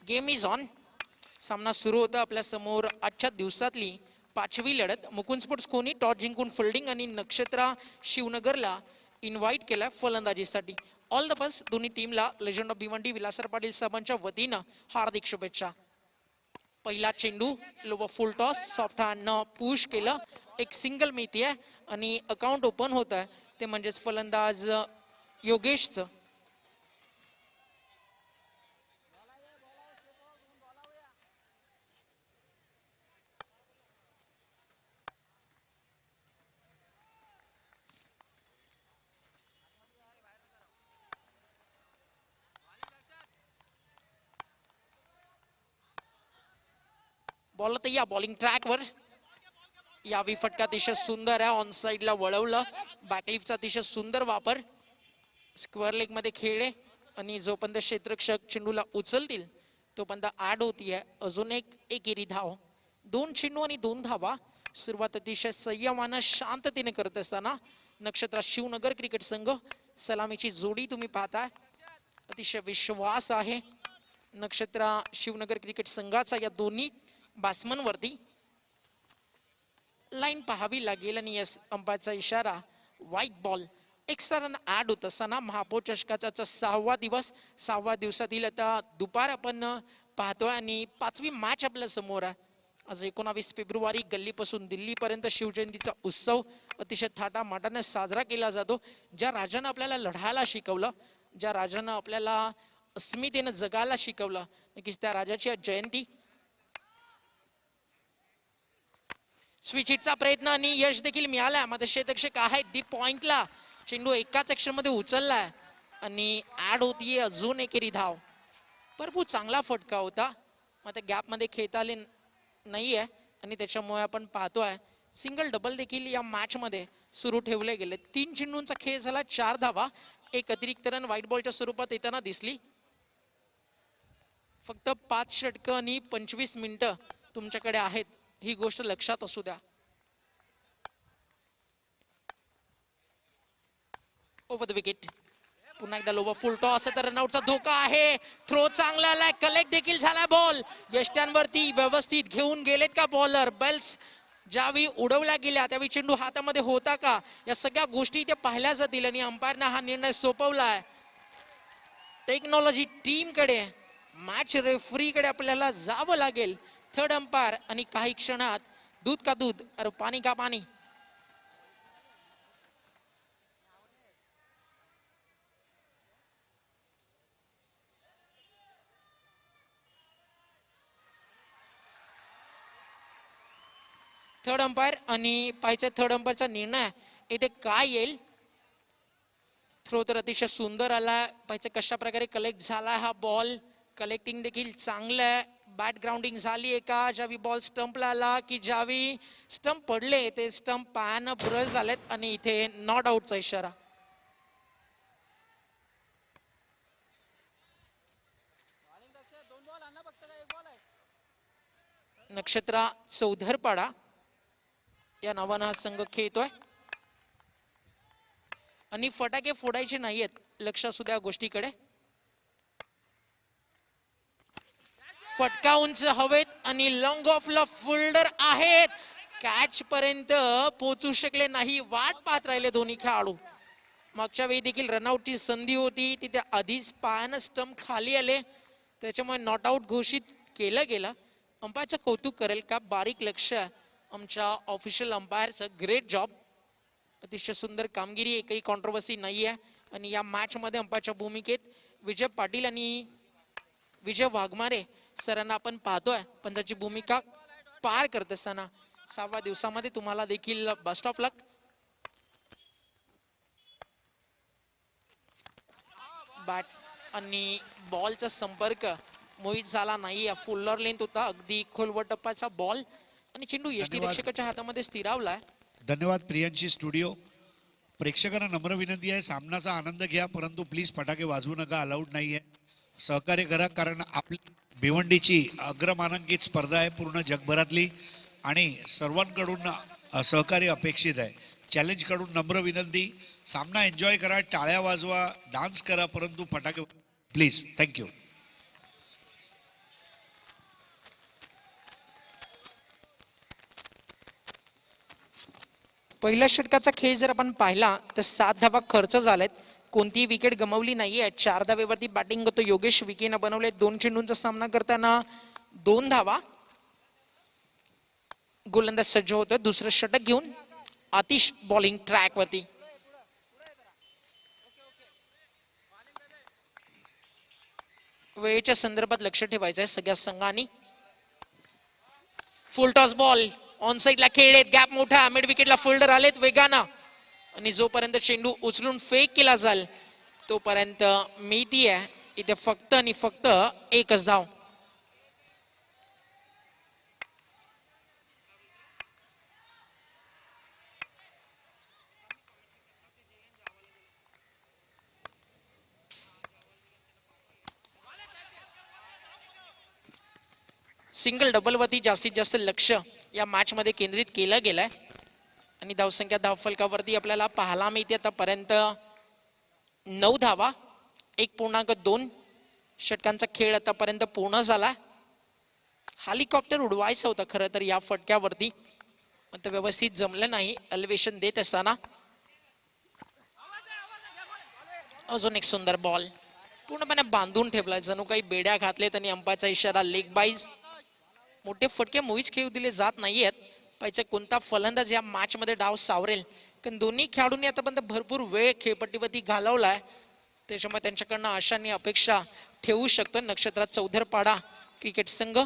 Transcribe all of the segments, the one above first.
Game is on. सामना सुरू होता आपल्या समोर आजच्या दिवसातली 5वी लढत. मुकुंद स्पोर्ट्स कोणी टॉस जिंकून फिल्डिंग आणि नक्षत्रा शिवनगरला इन्व्हाइट केलाय फलंदाजीसाठी. ऑल द बेस्ट दोन्ही टीमला लेजंड ऑफ भिवंडी विलासर पाटील साहेबांच्या वतीनं हार्दिक शुभेच्छा. पहिला चेंडू लोवर फुल टॉस सॉफ्ट हँडनं पुश केलं. एक सिंगल मिळती आहे आणि अकाउंट ओपन होत आहे ते म्हणजेच फलंदाज योगेशचं. बॉल तर या बॉलिंग ट्रॅकवर यावी फटका अतिशय सुंदर आहे. ऑन साइडला वळवलं. बॅकलिफ्टचा अतिशय सुंदर वापर. स्क्वेअर लेग मध्ये खेळ आणि जोपर्यंत क्षेत्ररक्षक चेंडूला उचलतील तोपर्यंत ऍड होतीये अजून एक एकेरी धाव. 2 चेंडू आणि 2 धावा. सुरुवात अतिशय संयमानं शांततेने करत असताना नक्षत्रा शिवनगर क्रिकेट संघ सलामीची जोडी तुम्ही पाहताय. अतिशय विश्वास आहे नक्षत्रा शिवनगर क्रिकेट संघाचा या दोन्ही बॅट्समन वरती. लाईन पाहावी लागेल आणि यस अंपायरचा इशारा wide ball. Extra run add होत असताना महापौर चषकाचा 6वा दिवस 6व्या दिवसातील आता दुपार आपण पाहतोय आणि 5वी मॅच आपल्या समोर आहे. आज 19 फेब्रुवारी गल्लीपासून दिल्लीपर्यंत शिवजयंतीचा उत्सव अतिशय थाटामाटाने साजरा केला जातो. ज्या राजानं आपल्याला लढायला शिकवलं, ज्या राजानं आपल्याला अस्मितेनं जगायला शिकवलं, नक्कीच त्या राजाची आज जयंती. स्विच हिटचा प्रयत्न आणि यश देखील मिळालाय. मध्ये क्षेत्ररक्षक आहे डीप पॉइंटला. चेंडू एकाच सेक्शन मध्ये उचललाय आणि ऍड होतीये अजून एकेरी धाव. भरपूर चांगला फटका होता. मग गॅप मध्ये खेळता आले नाहीये आणि त्याच्यामुळे आपण पाहतोय सिंगल डबल देखील या मॅच मध्ये सुरू ठेवले गेले. 3 चेंडूंचा खेळ झाला. 4 धावा. एक अतिरिक्त रन व्हाईट बॉलच्या स्वरूपात येताना दिसली. फक्त 5 षटकं आणि 25 मिनिटं तुमच्याकडे आहेत, ही गोष्ट लक्षात असू द्या. Over the wicket. पुन्हा एकदा लोवर फुल टॉस. तर रनआउटचा धोका आहे. थ्रो चांगला आलाय. कलेक्ट देखील झाला बॉल. यष्ट्यांवरती व्यवस्थित घेऊन गेलेत का बॉलर. बेल्स ज्यावेळी उडवल्या गेल्या त्यावेळी चेंडू हातामध्ये होता का, या सगळ्या गोष्टी इथे पाहिल्या जातील आणि अंपायरने हा निर्णय सोपवलाय. टेक्नॉलॉजी टीम कडे, मॅच रेफरी कडे आपल्याला जावं लागेल. थर्ड अंपायर आणि काही क्षणात दूध का दूध और पाणी का पाणी. थर्ड अंपायर आणि पाहिजे थर्ड अंपायरचा निर्णय इथे काय येईल. थ्रो तर अतिशय सुंदर आला. पाहिजे कशा प्रकारे कलेक्ट झाला हा बॉल. कलेक्टिंग देखील चांगलं आहे. बॅट ग्राउंडिंग झाली आहे का, ज्यावेळी बॉल स्टंपला आला की ज्यावेळी स्टंप पडले ते स्टंप पायानं ब्रश झालेत आणि इथे नॉट आउटचा इशारा. नक्षत्रा चौधरपाडा या नावानं हा संघ खेळतोय आणि फटाके फोडायचे नाहीयेत, लक्ष असू द्या गोष्टीकडे. फटका उंच हवेत आणि लॉंग ऑफला फिल्डर आहेत. कॅच पर्यंत पोहोचू शकले नाही. वाट पाहत राहिले दोन्ही खेळाडू. मागच्या वेळी देखील रनआउटची संधी होती, तिथे आधीच पायानं स्टंप खाली आले, त्याच्यामुळे नॉट आउट घोषित केलं गेलं. अंपायरचं कौतुक करेल का, बारीक लक्ष आमच्या ऑफिशियल अंपायरचं. Great job. अतिशय सुंदर कामगिरी. एकही कॉन्ट्रोवर्सी नाही आहे. आणि या मॅच मध्ये अंपायरच्या भूमिकेत विजय पाटील आणि विजय वाघमारे सरांना आपण पाहतोय पंचाची भूमिका पार करत असताना. 6व्या दिवसामध्ये तुम्हाला देखील बेस्ट ऑफ लक. बॅट आणि बॉलचा संपर्क मोहित झाला नाही. फुल्लर लेंथ होता, अगदी खोलवर टप्प्याचा बॉल आणि चेंडू यष्टीरक्षकाच्या हातामध्ये स्थिरावलाय. धन्यवाद प्रियांशी स्टुडिओ. प्रेक्षकांना नम्र विनंती आहे, सामनाचा आनंद घ्या, परंतु प्लीज फटाके वाजवू नका, अलाउड नाहीये. सहकार्य करा, कारण आपली भिवंडीची अग्रमानांकित स्पर्धा आहे पूर्ण जगभरातली आणि सर्वांकडून सहकार्य अपेक्षित आहे. चॅलेंज कडून नम्र विनंती, सामना एन्जॉय करा, टाळ्या वाजवा, डान्स करा, परंतु फटाके प्लीज. थँक्यू. पहिल्या षटकाचा खेळ जर आपण पाहिला तर 7 धावा खर्च झालेत, कोणतीही विकेट गमावली नाहीये. 4 धावेवरती बॅटिंग करतो योगेश विकेनं बनवले. 2 चेंडूंचा सामना करताना 2 धावा. गोलंदाज सज्ज होतं दुसरं षटक घेऊन. आतिश बॉलिंग ट्रॅक वरती. वेळेच्या संदर्भात लक्ष ठेवायचं आहे सगळ्या संघांनी. फुल टॉस बॉल ऑन साइडला खेळलेत, गॅप मोठा, मिड विकेटला फोल्डर आलेत वेगानं आणि जोपर्यंत चेंडू उचलून फेक केला जाईल तोपर्यंत मिळती आहे इथे फक्त आणि फक्त एकच धाव. सिंगल डबल वरती जास्तीत जास्त लक्ष या मॅच मध्ये केंद्रित केलं गेलंय आणि धावसंख्या धावफलकावरती आपल्याला पाहायला मिळते आतापर्यंत 9 धावा. 1.2 षटकांचा खेळ आतापर्यंत पूर्ण झाला. हेलिकॉप्टर उडवायचं होतं खरं तर या फटक्यावरती, पण व्यवस्थित जमलं नाही एलिव्हेशन देत असताना. अजून एक सुंदर बॉल पूर्णपणे बांधून ठेवलाय, जणू काही बेड्या घातलेत आणि अंपायरचा इशारा लेग बाईज. मोठे फटके मुळीच खेळू दिले जात नाहीयेत. पाहिजे कोणता फलंदाज या मॅच मध्ये डाव सावरेल, कारण दोन्ही खेळाडूंनी आतापर्यंत भरपूर वेळ खेळपट्टीवरती घालवलाय, त्याच्यामुळे त्यांच्याकडनं आशांनी अपेक्षा ठेवू शकतो. नक्षत्रात चौधरपाडा क्रिकेट संघ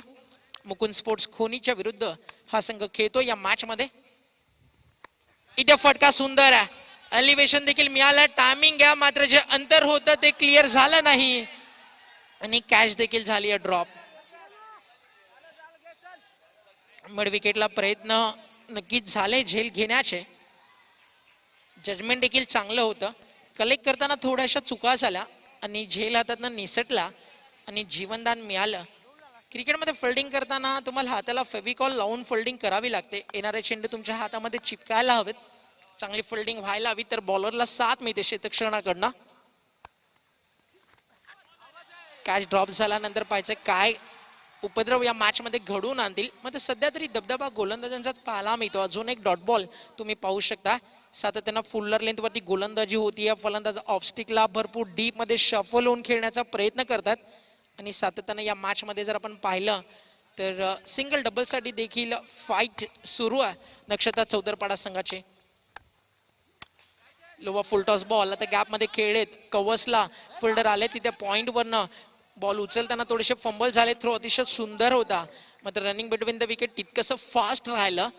मुकुंद स्पोर्ट्स खोनीच्या विरुद्ध हा संघ खेळतो या मॅच मध्ये. इथे फटका सुंदर आहे, एलिव्हेशन देखील मिळालं, टायमिंग घ्या, मात्र जे अंतर होतं ते क्लिअर झालं नाही आणि कॅच देखील झाली आहे ड्रॉप. मिड विकेटला प्रयत्न नक्कीच झाले झेल घेण्याचे, जजमेंट देखील चांगलं होतं. कलेक्ट करताना थोड्याशा चुका झाल्या आणि झेल हातातनं निसटला आणि जीवनदान मिळालं. क्रिकेटमध्ये फिल्डिंग करताना तुम्हाला हाताला फेविकॉल लावून फिल्डिंग करावी लागते. येणारे चेंडू तुमच्या हातामध्ये चिपकायला हवेत, चांगली फिल्डिंग व्हायला हवी, तर बॉलरला साथ मिळते क्षेत्ररक्षणाकडनं. कॅच ड्रॉप झाल्यानंतर पाहायचं काय उपद्रव या मॅच मध्ये घडून आणतील. मग सध्या तरी दबदबा गोलंदाजांचा पाहायला मिळतो. अजून एक डॉट बॉल तुम्ही पाहू शकता. सातत्यानं फुल्लर लेंथ वरती गोलंदाजी होती. या फलंदाज ऑफस्टिकला भरपूर डीप मध्ये शफल होऊन खेळण्याचा प्रयत्न करतात आणि सातत्यानं या मॅच मध्ये जर आपण पाहिलं तर सिंगल डबल साठी देखील फाईट सुरू आहे नक्षत्र चौधरपाडा संघाचे. लोवा फुलटॉस बॉल आता गॅप मध्ये खेळलेत, कवसला फिल्डर आले, तिथे पॉइंट वरनं बॉल उचलताना थोडेसे फंबल झाले. थ्रो अतिशय सुंदर होता, मात्र रनिंग बिटवीन द विकेट तितकंसं फास्ट राहिलं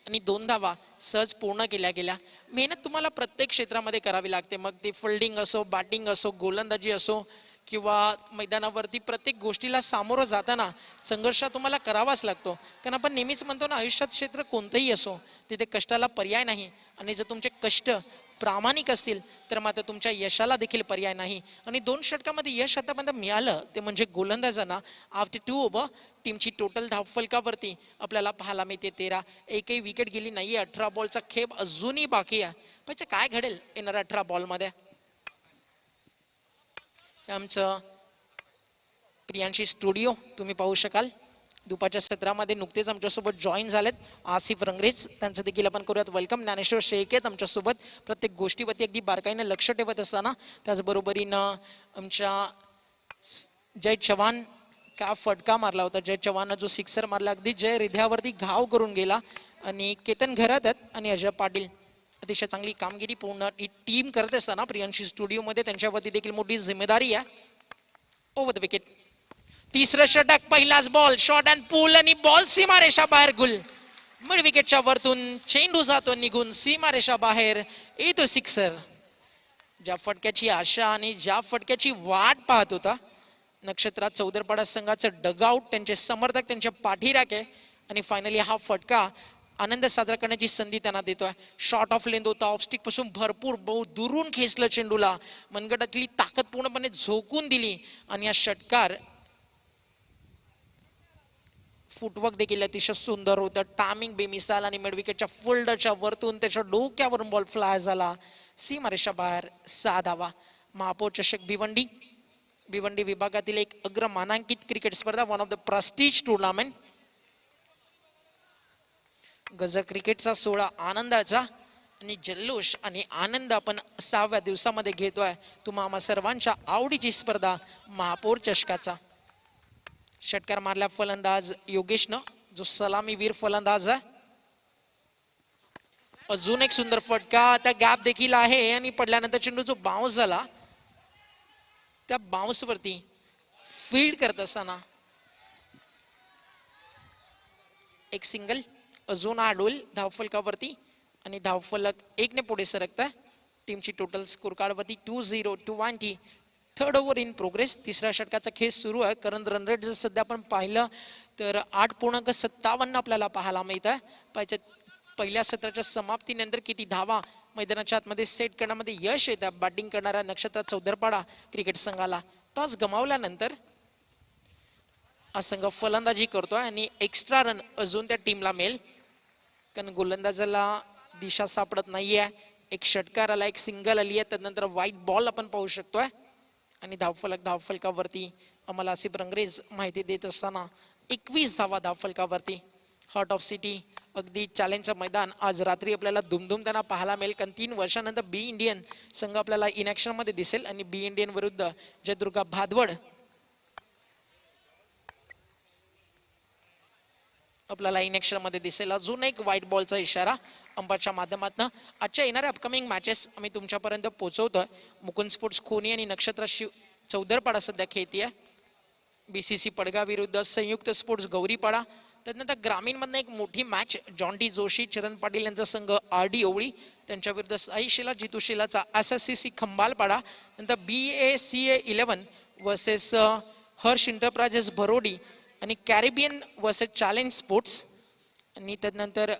आणि 2 धावा सहज पूर्ण केल्या गेल्या. मेहनत तुम्हाला प्रत्येक क्षेत्रामध्ये करावी लागते, मग ते फिल्डिंग असो, बॅटिंग असो, गोलंदाजी असो किंवा मैदानावरती प्रत्येक गोष्टीला सामोरं जाताना संघर्ष तुम्हाला करावाच लागतो. कारण आपण नेहमीच म्हणतो ना, आयुष्यात क्षेत्र कोणतंही असो तिथे कष्टाला पर्याय नाही आणि जर तुमचे कष्ट प्रामाणिक असतील तर मात्र तुमच्या यशाला देखील पर्याय नाही. आणि 2 षटकामध्ये यश आतापर्यंत मिळालं ते म्हणजे गोलंदाजांना. आफ्टर 2 ओव्हर टीमची टोटल धावफलकावरती आपल्याला पाहायला मिळते 13. एकही विकेट गेली नाहीये. 18 बॉलचा खेप अजूनही बाकी आहे. म्हणजे काय घडेल येणाऱ्या 18 बॉल मध्ये. आमचं प्रियांशी स्टुडिओ तुम्ही पाहू शकाल. दुपारच्या सत्रामध्ये नुकतेच आमच्यासोबत जॉईन झालेत आसिफ रंगरेज, त्यांचं देखील आपण करूयात वेलकम. ज्ञानेश्वर शेळके आमच्यासोबत प्रत्येक गोष्टीवरती अगदी बारकाईने लक्ष ठेवत असताना. त्याचबरोबरीनं आमच्या जय चव्हाण का फटका मारला होता, जय चव्हाणनं जो सिक्सर मारला अगदी जय हृदयावरती घाव करून गेला. आणि केतन घरात आणि अजय पाटील अतिशय चांगली कामगिरी पूर्ण ही टीम करत असताना प्रियांशी स्टुडिओमध्ये त्यांच्यावरती देखील मोठी जिम्मेदारी आहे. Over the wicket. तिसरं षटक, पहिलाच बॉल, शॉट अँड पूल आणि बॉल सीमारेषा बाहेर. गुल मिड विकेटच्या वरतून चेंडू जातो निघून सीमारेषा बाहेर, येतो सिक्सर. ज्या फटक्याची आशा आणि ज्या फटक्याची वाट पाहत होता नक्षत्रात चौधरपाडा संघाचं डगआउट, त्यांचे समर्थक त्यांच्या पाठीराखे आणि फायनली हा फटका आनंद साजरा करण्याची संधी त्यांना देतोय. शॉर्ट ऑफ लेंथ होता, ऑफस्टिक पासून भरपूर बहु दुरून खेचलं चेंडूला, मनगटातली ताकद पूर्णपणे झोकून दिली आणि हा षटकार फुटवर्क देखील अतिशय सुंदर होतं. टायमिंग बेमिसाल आणि मिडविकेटच्या फोल्डरच्या वरतून त्याच्या डोक्यावरून बॉल फ्लाय झाला, सीमारेषा बाहेर 6 धावा. महापौर चषक भिवंडी भिवंडी विभागातील एक अग्रमानांकित क्रिकेट स्पर्धा, one of the prestige tournament. गज क्रिकेटचा सोहळा आनंदाचा आणि जल्लोष आणि आनंद आपण 6व्या दिवसामध्ये घेतोय. तुम्हा आम्हा सर्वांच्या आवडीची स्पर्धा महापौर चषकाचा. षटकार मारला फलंदाज योगेशनं, जो सलामीवीर फलंदाज आहे. अजून एक सुंदर फटका, आता गॅप देखील आहे आणि पडल्यानंतर चेंडू जो बाउन्स झाला त्या बाउन्स वरती फील्ड करत असताना एक सिंगल. अजून आडोल धावफलकावरती आणि धावफलक 1 ने पुढे सरकत आहे. टीमची टोटल स्कोर कार्ड वरती 2-0 to 1. Third over in progress. तिसऱ्या षटकाचा खेळ सुरू आहे. करंट रन रेट जर सध्या आपण पाहिलं तर 8.57 आपल्याला पाहायला मिळत आहे. पहिल्या सत्राच्या समाप्तीनंतर किती धावा मैदानाच्या आतमध्ये सेट करण्यामध्ये यश येतं बॅटिंग करणाऱ्या नक्षत्र चौदरपाडा क्रिकेट संघाला. टॉस गमावल्यानंतर हा संघ फलंदाजी करतोय आणि एक्स्ट्रा रन अजून त्या टीमला मिळेल, कारण गोलंदाजाला दिशा सापडत नाहीये. एक षटकार आला, एक सिंगल आली आहे, त्यानंतर व्हाईट बॉल आपण पाहू शकतोय आणि धावफलकावरती आम्हाला आसिफ रंगरेज माहिती देत असताना 21 धावा धावफलकावरती. हार्ट ऑफ सिटी अगदी चॅलेंजचं मैदान आज रात्री आपल्याला दुमदुम त्यांना पाहायला मिळेल, कारण 3 वर्षानंतर बी इंडियन संघ आपल्याला इनॅक्शन मध्ये दिसेल आणि बी इंडियन विरुद्ध जयदुर्गा भादवड आपल्याला इनॅक्शन मध्ये दिसेल. अजून एक व्हाईट बॉलचा इशारा अंपाच्या माध्यमातून. आजच्या येणाऱ्या अपकमिंग मॅचेस आम्ही तुमच्यापर्यंत पोहोचवतोय. मुकुंद स्पोर्ट्स खोनी आणि नक्षत्र चौदरपाडा सध्या खेळतीये. बीसीसी पडगाव विरुद्ध संयुक्त स्पोर्ट्स गौरीपाडा. त्यानंतर ग्रामीण मधनं एक मोठी मॅच, जॉन्टी जोशी चरण पाटील यांचा संघ आरडी ओवळी त्यांच्या विरुद्ध साईशिला जितूशिलाचा SSCC खंबालपाडा. नंतर BACA 11 वर्सेस हर्ष इंटरप्राइजेस भरोडी आणि कॅरेबियन वर्सेस चॅलेंज स्पोर्ट्स. आणि त्यानंतर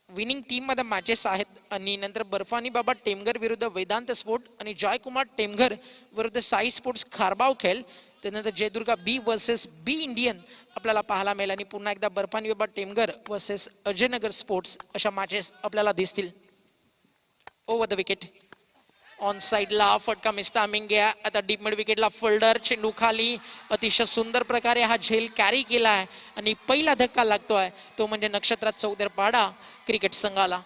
विनिंग टीम मध्ये मॅचेस आहेत. आणि नंतर बर्फानी बाबा टेमघर विरुद्ध वेदांत स्पोर्ट आणि जयकुमार टेमघर विरुद्ध साई स्पोर्ट्स खारबाव खेळ. त्यानंतर जयदुर्गा बी वर्सेस बी इंडियन आपल्याला पाहायला मिळेल आणि पुन्हा एकदा बर्फानी बाबा टेमघर वर्सेस अजयनगर स्पोर्ट्स अशा मॅचेस आपल्याला दिसतील. ओव्हर द विकेट ऑन साइडला फटका मिस्टामिंग घ्या. आता डीप मिड विकेटला फोल्डर, चेंडू खाली. अतिशय सुंदर प्रकारे हा झेल कॅरी केलाय आणि पहिला धक्का लागतोय तो म्हणजे नक्षत्रात चौदरपाडा क्रिकेट संघाला.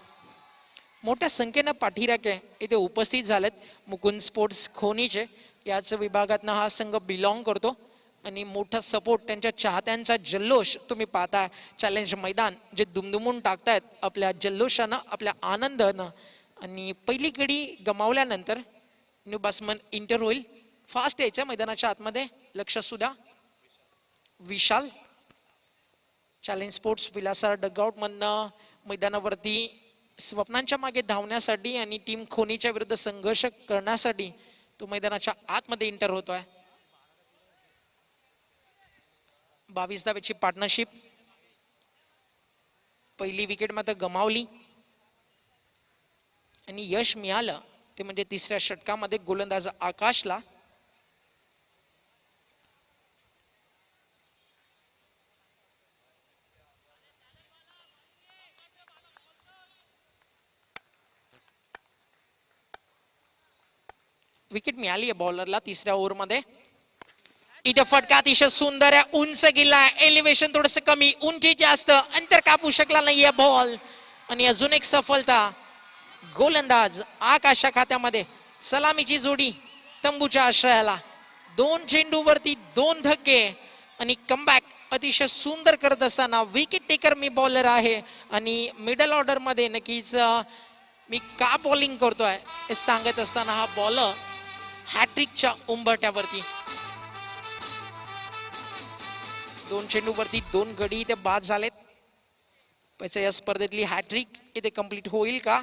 मोठ्या संख्येनं पाठीराखे इथे उपस्थित झालेत. मुकुंद स्पोर्ट्स खोनीचे याच विभागातनं हा संघ बिलॉंग करतो आणि मोठा सपोर्ट, त्यांच्या चाहत्यांचा जल्लोष तुम्ही पाहताय. चॅलेंज मैदान जे दुमदुमून टाकतायत आपल्या जल्लोषानं, आपल्या आनंदानं. आणि पहिली कडी गमावल्यानंतर न्यू बॅट्समन इंटर होईल. फास्ट यायचं मैदानाच्या आतमध्ये, लक्ष सुद्धा विशाल. चॅलेंज स्पोर्ट्स विलासार डगआउट मधनं मैदानावरती स्वप्नांच्या मागे धावण्यासाठी आणि टीम खोनीच्या विरुद्ध संघर्ष करण्यासाठी तो मैदानाच्या आतमध्ये इंटर होतोय. 22 धावेची पार्टनरशिप. पहिली विकेट मात्र गमावली आणि यश मिळालं ते म्हणजे तिसऱ्या षटकामध्ये गोलंदाज आकाशला. विकेट मिळाली आहे बॉलरला तिसऱ्या ओव्हरमध्ये. इथे फटका अतिशय सुंदर आहे, उंच गेला, एलिव्हेशन थोडस कमी, उंची जास्त, अंतर कापू शकला नाहीये बॉल. आणि अजून एक सफलता, गोलंदाज आकाशा खात्यामध्ये. सलामीची जोडी तंबूच्या आश्रयाला. 2 चेंडूवरती 2 धक्के आणि कमबॅक अतिशय सुंदर करत असताना विकेट टेकर मी बॉलर आहे आणि मिडल ऑर्डर मध्ये नक्कीच मी का बॉलिंग करतोय हे सांगत असताना हा बॉलर हॅट्रिकच्या उंबरट्यावरती. 2 चेंडूवरती 2 गडी इथे बाद झालेत. पैसे या स्पर्धेतली हॅट्रिक इथे कंप्लीट होईल का?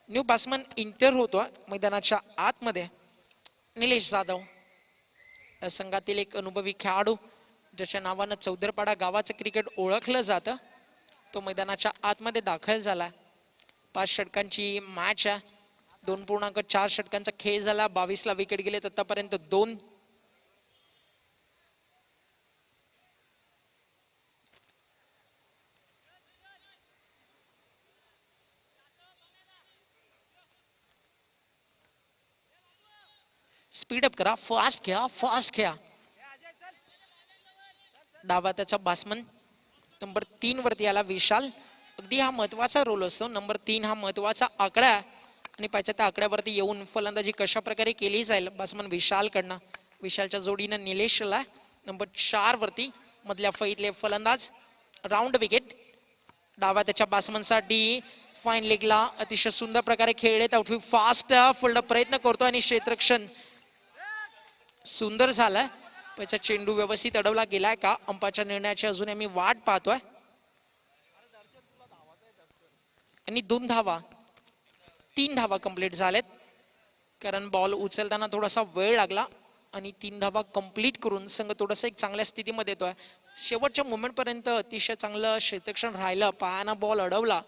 न्यू बॅट्समन इंटर होतो मैदानाच्या आतमध्ये. निलेश जाधव या संघातील एक अनुभवी खेळाडू, ज्याच्या नावानं चौदरपाडा गावाचं क्रिकेट ओळखलं जातं. तो मैदानाच्या आतमध्ये दाखल झाला. 5 षटकांची मॅच आहे. 2.4 षटकांचा खेळ झाला. 22ला विकेट गेले आतापर्यंत 2. स्पीडअप करा, फास्ट खेळा, फास्ट खेळा. डावा त्याचा बॅट्समन नंबर 3 वरती आला विशाल. अगदी हा महत्वाचा रोल असतो. नंबर 3 हा महत्वाचा आकडा आहे आणि पाहिजे त्या आकड्यावरती येऊन फलंदाजी कशा प्रकारे केली जाईल बॅट्समन विशाल कडनं. विशालच्या जोडीनं निलेश आला नंबर 4 वरती. मधल्या फळीतले फलंदाज राऊंड विकेट. डावा त्याच्या बॅट्समनसाठी फाईन लेगला अतिशय सुंदर प्रकारे खेळलेत. आउटफील्ड फास्ट फुल्ड प्रयत्न करतो आणि क्षेत्ररक्षण सुंदर झालाय. त्याचा चेंडू व्यवस्थित अडवला गेलाय का अंपाच्या निर्णयाची अजून आम्ही वाट पाहतोय. आणि 2 धावा 3 धावा कंप्लीट झालेत कारण बॉल उचलताना थोडासा वेळ लागला आणि 3 धावा कंप्लीट करून संघ थोडासा एक चांगल्या स्थितीमध्ये येतोय. शेवटच्या मोमेंट पर्यंत अतिशय चांगलं क्षेत्ररक्षण राहिलं. पायानं बॉल अडवला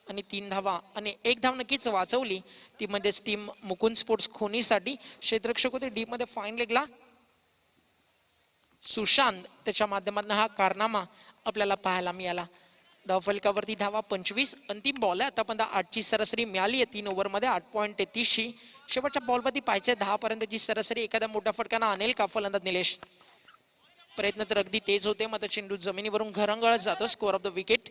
आणि 3 धावा आणि 1 धाव नक्कीच वाचवली. ती म्हणजेच टीम मुकुंद स्पोर्ट्स खोनीसाठी. क्षेत्ररक्षक होते डी मध्ये फाईन लेगला सुशांत. त्याच्या माध्यमातून हा कारनामा आपल्याला पाहायला मिळाला. धावफलकावरती धावा 25. अंतिम बॉल आहे आतापर्यंत 8ची सरासरी मिळाली आहे 3 ओव्हरमध्ये 8.33. शेवटच्या बॉलवरती पाहिजे 10 पर्यंतची सरासरी एखाद्या मोठ्या फटकानं आणेल का फलंदाज निलेश. प्रयत्न तर अगदी तेज होते. मात्र चेंडू जमिनीवरून घरंगळत जातो. Score off the wicket.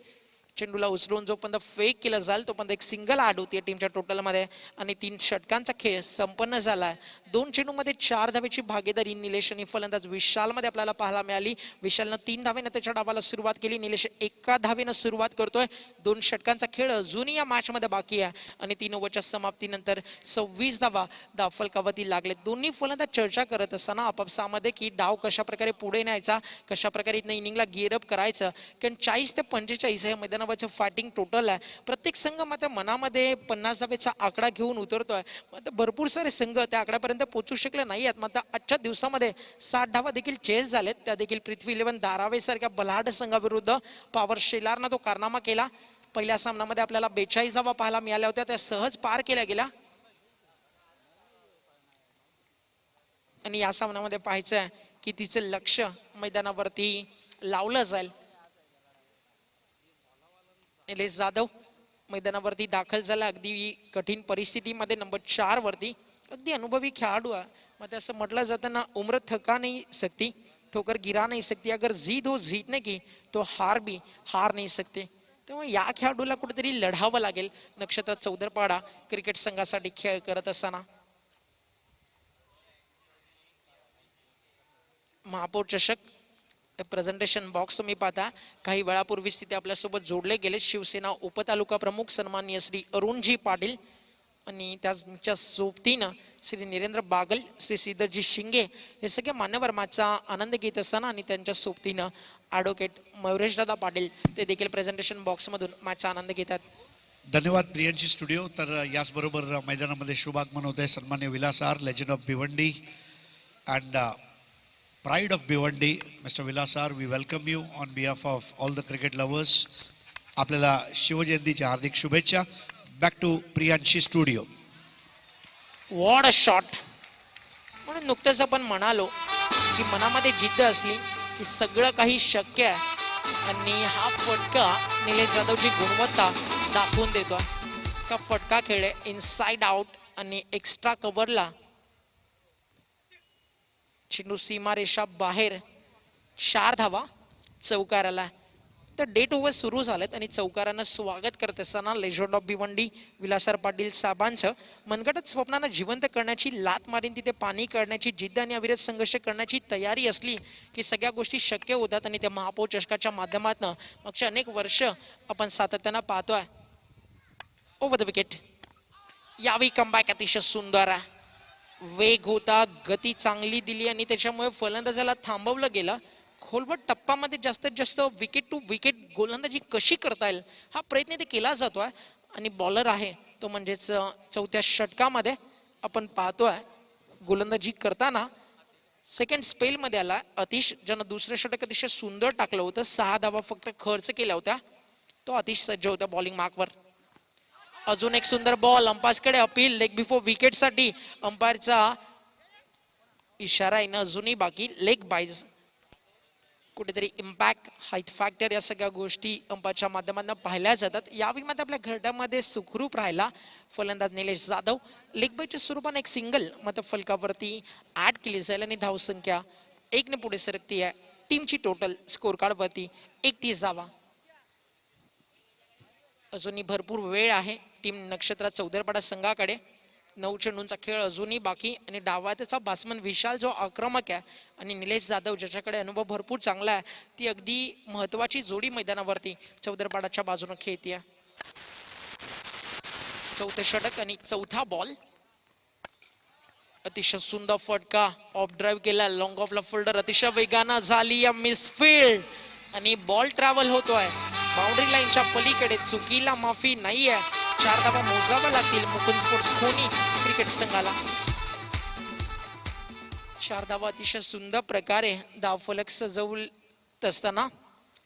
चेंडूला उचलून जोपर्यंत फेक केला जाईल तोपर्यंत एक सिंगल ऍड होती टीमच्या टोटलमध्ये आणि 3 षटकांचा खेळ संपन्न झालाय. 2 चेंडूमध्ये 4 धावेची भागीदारी निलेश आणि फलंदाज विशाल मध्ये आपल्याला पाहायला मिळाली. विशालनं 3 धावेनं त्याच्या डावाला सुरुवात केली. निलेश 1 धावेनं सुरुवात करतोय. 2 षटकांचा खेळ अजूनही या मॅच मध्ये बाकी आहे आणि 3 ओव्हरच्या समाप्तीनंतर 26 धावा धावफलकावरती लागले. दोन्ही फलंदाज चर्चा करत असताना आपापसामध्ये की डाव कशा प्रकारे पुढे न्यायचा, कशा प्रकारे इनिंगला गिअरअप करायचं. कारण 40 ते 45 हे मैदानावरचं फायटिंग टोटल आहे. प्रत्येक संघ मात्र मनामध्ये 50 धावेचा आकडा घेऊन उतरतोय. मात्र भरपूर सारे संघ त्या आकड्यापर्यंत पोहोचू शकले नाही आहेत. मात्र आजच्या दिवसामध्ये 60 धावा देखील चेस झालेत. त्या देखील पृथ्वी 11 धारावी सारख्या बलाढ्य संघाविरुद्ध पॉवर शेलारनं तो कारनामा केला. पहिल्या सामन्यामध्ये आपल्याला 42 धावा पाहायला मिळाल्या होत्या. त्या सहज पार केल्या गेल्या आणि या सामन्यामध्ये पाहायचं आहे की तिचं लक्ष मैदानावरती लावलं जाईल. निलेश जाधव मैदानावरती दाखल झाला. अगदी कठीण परिस्थितीमध्ये नंबर 4 वरती. अगदी अनुभवी खेळाडू आहे. मग असं म्हटलं जातं ना, उम्र थका नहीं सकती, ठोकर गिरा नहीं सकती, अगर जिद हो जीतने की तो हार भी हार नहीं सकते. त्यामुळे या खेळाडूला कुठेतरी लढावं लागेल. नक्षत्र चौदरपाडा क्रिकेट संघासाठी खेळ करत असताना. महापौर चषक प्रेझेंटेशन बॉक्स तुम्ही पाहता. काही वेळापूर्वीच तिथे आपल्यासोबत जोडले गेले शिवसेना उपतालुका प्रमुख सन्माननीय श्री अरुणजी पाटील आणि त्याच्या सोबतीनं श्री निरेंद्र बागल, श्री श्रीधरजी शिंगे हे सगळे मान्यवर मॅचचा आनंद घेत असताना आणि त्यांच्या सोबतीनं ॲडव्होकेट मयुरेशदादा पाटील ते देखील प्रेझेंटेशन बॉक्समधून मॅचचा आनंद घेतात. धन्यवाद प्रियांशी स्टुडिओ. तर याचबरोबर मैदानामध्ये शुभागमन होत आहे सन्मान्य Vilas R, legend of Bhiwandi and pride of Bhiwandi, Mr. Vilas R, we welcome you on behalf of all the cricket lovers. आपल्याला शिवजयंतीच्या हार्दिक शुभेच्छा. Back to Priyanshi studio. What a shot. म्हणून नुकतंच आपण म्हणालो की मनामध्ये जिद्द असली की सगळं काही शक्य आहे आणि हा फटका निलेश जाधवची गुणवत्ता दाखवून देतो. का फटका खेळ इनसाइड आउट आणि एक्स्ट्रा कव्हरला चेंडू सीमा रेषा बाहेर. 4 धावा चौकाराला. तर डेट ओव्हर सुरू झालेत आणि चौकारानं स्वागत करत असताना लेजंड ऑफ भिवंडी विलासर पाटील साहेबांचं मनगटात स्वप्नांना जिवंत करण्याची, लात मारीन तिथे पाणी करण्याची जिद्द आणि अविरत संघर्ष करण्याची तयारी असली की सगळ्या गोष्टी शक्य होतात. आणि त्या महापौर चषकाच्या माध्यमातून मागच्या अनेक वर्ष आपण सातत्यानं पाहतोय. Over the wicket. यावेळी कमबॅक अतिशय सुंदर आहे. वेग होता, गती चांगली दिली आणि त्याच्यामुळे फलंदाजाला थांबवलं गेलं. खोलवट टप्प्यामध्ये जास्तीत जास्त विकेट टू विकेट गोलंदाजी कशी करता येईल हा प्रयत्न ते केला जातोय. आणि बॉलर आहे तो म्हणजेच 4थ्या षटकामध्ये आपण पाहतोय गोलंदाजी करताना सेकंड स्पेलमध्ये आला अतिश, ज्यानं दुसरं षटक अतिशय सुंदर टाकलं होतं. 6 धावा फक्त खर्च केल्या होत्या. तो अतिशय सज्ज होता बॉलिंग मार्कवर. अजून एक सुंदर बॉल अंपायरकडे अपील लेग बिफोर विकेट साठी. अंपायरचा इशारा येणं अजूनही बाकी. लेग बाईज कुठेतरी इम्पॅक्ट हाईट फॅक्टर या सगळ्या गोष्टी अंपायरच्या माध्यमातून पाहिल्या जातात. यावेळी मात्र आपल्या घरट्यामध्ये सुखरूप राहिला फलंदाज निलेश जाधव. लेग बाईच्या स्वरूपाने एक सिंगल मात्र फलकावरती ऍड केली जाईल आणि धावसंख्या 1 ने पुढे सरकती आहे. टीमची टोटल स्कोर कार्ड वरती 31 धावा. अजूनही भरपूर वेळ आहे टीम नक्षत्रा चौदरपाडा संघाकडे. 9 चेंडूंचा खेळ अजूनही बाकी आणि डावाचा बॅट्समन विशाल जो आक्रमक आहे आणि निलेश जाधव ज्याच्याकडे अनुभव भरपूर चांगला आहे, ती अगदी महत्वाची जोडी मैदानावरती चौदरपाडाच्या बाजूने खेळतीये. चौथे षटक आणि चौथा बॉल. अतिशय सुंदर फटका ऑफ ड्राईव्ह केला. लॉंग ऑफ ला फोल्डर अतिशय वेगानं झाली या मिसफील्ड आणि बॉल ट्रॅव्हल होतोय बाउंड्री लाईनच्या पलीकडे. चुकीला माफी नाहीये. 4 धावा मोजाव्या लागतील मुकुंद स्पोर्ट्स खोनी क्रिकेट संघाला. 4 धावा अतिशय सुंदर प्रकारे धावफलक सजवत असताना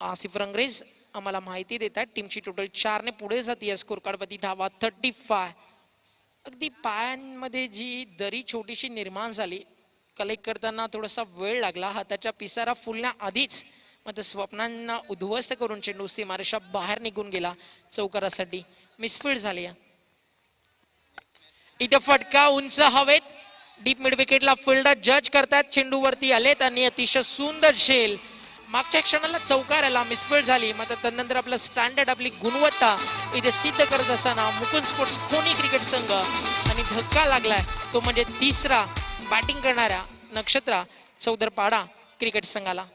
आसिफ रंगरेज आम्हाला माहिती देतात टीमची टोटल 4 ने पुढे जाते. स्कोर कार्ड वरती धावा 35. अगदी पायांमध्ये जी दरी छोटीशी निर्माण झाली कलेक्ट करताना थोडासा वेळ लागला. हाताच्या पिसारा फुलण्याआधीच मात्र स्वप्नांना उद्ध्वस्त करून चेंडू सीमारेषा बाहेर निघून गेला. चौकारासाठी मिसफील्ड झाली. इथे फटका उंच हवेत. डीप मिड विकेटला फिल्डर जज करतात. चेंडूवरती आलेत आणि अतिशय सुंदर शेल. मागच्या क्षणाला चौकार आला, मिसफील्ड झाली. मात्र त्यानंतर आपलं स्टँडर्ड आपली गुणवत्ता इथे सिद्ध करत असताना मुकुंद स्पोर्ट्स खोनी क्रिकेट संघ आणि धक्का लागलाय तो म्हणजे तिसरा बॅटिंग करणाऱ्या नक्षत्रा चौदरपाडा क्रिकेट संघाला.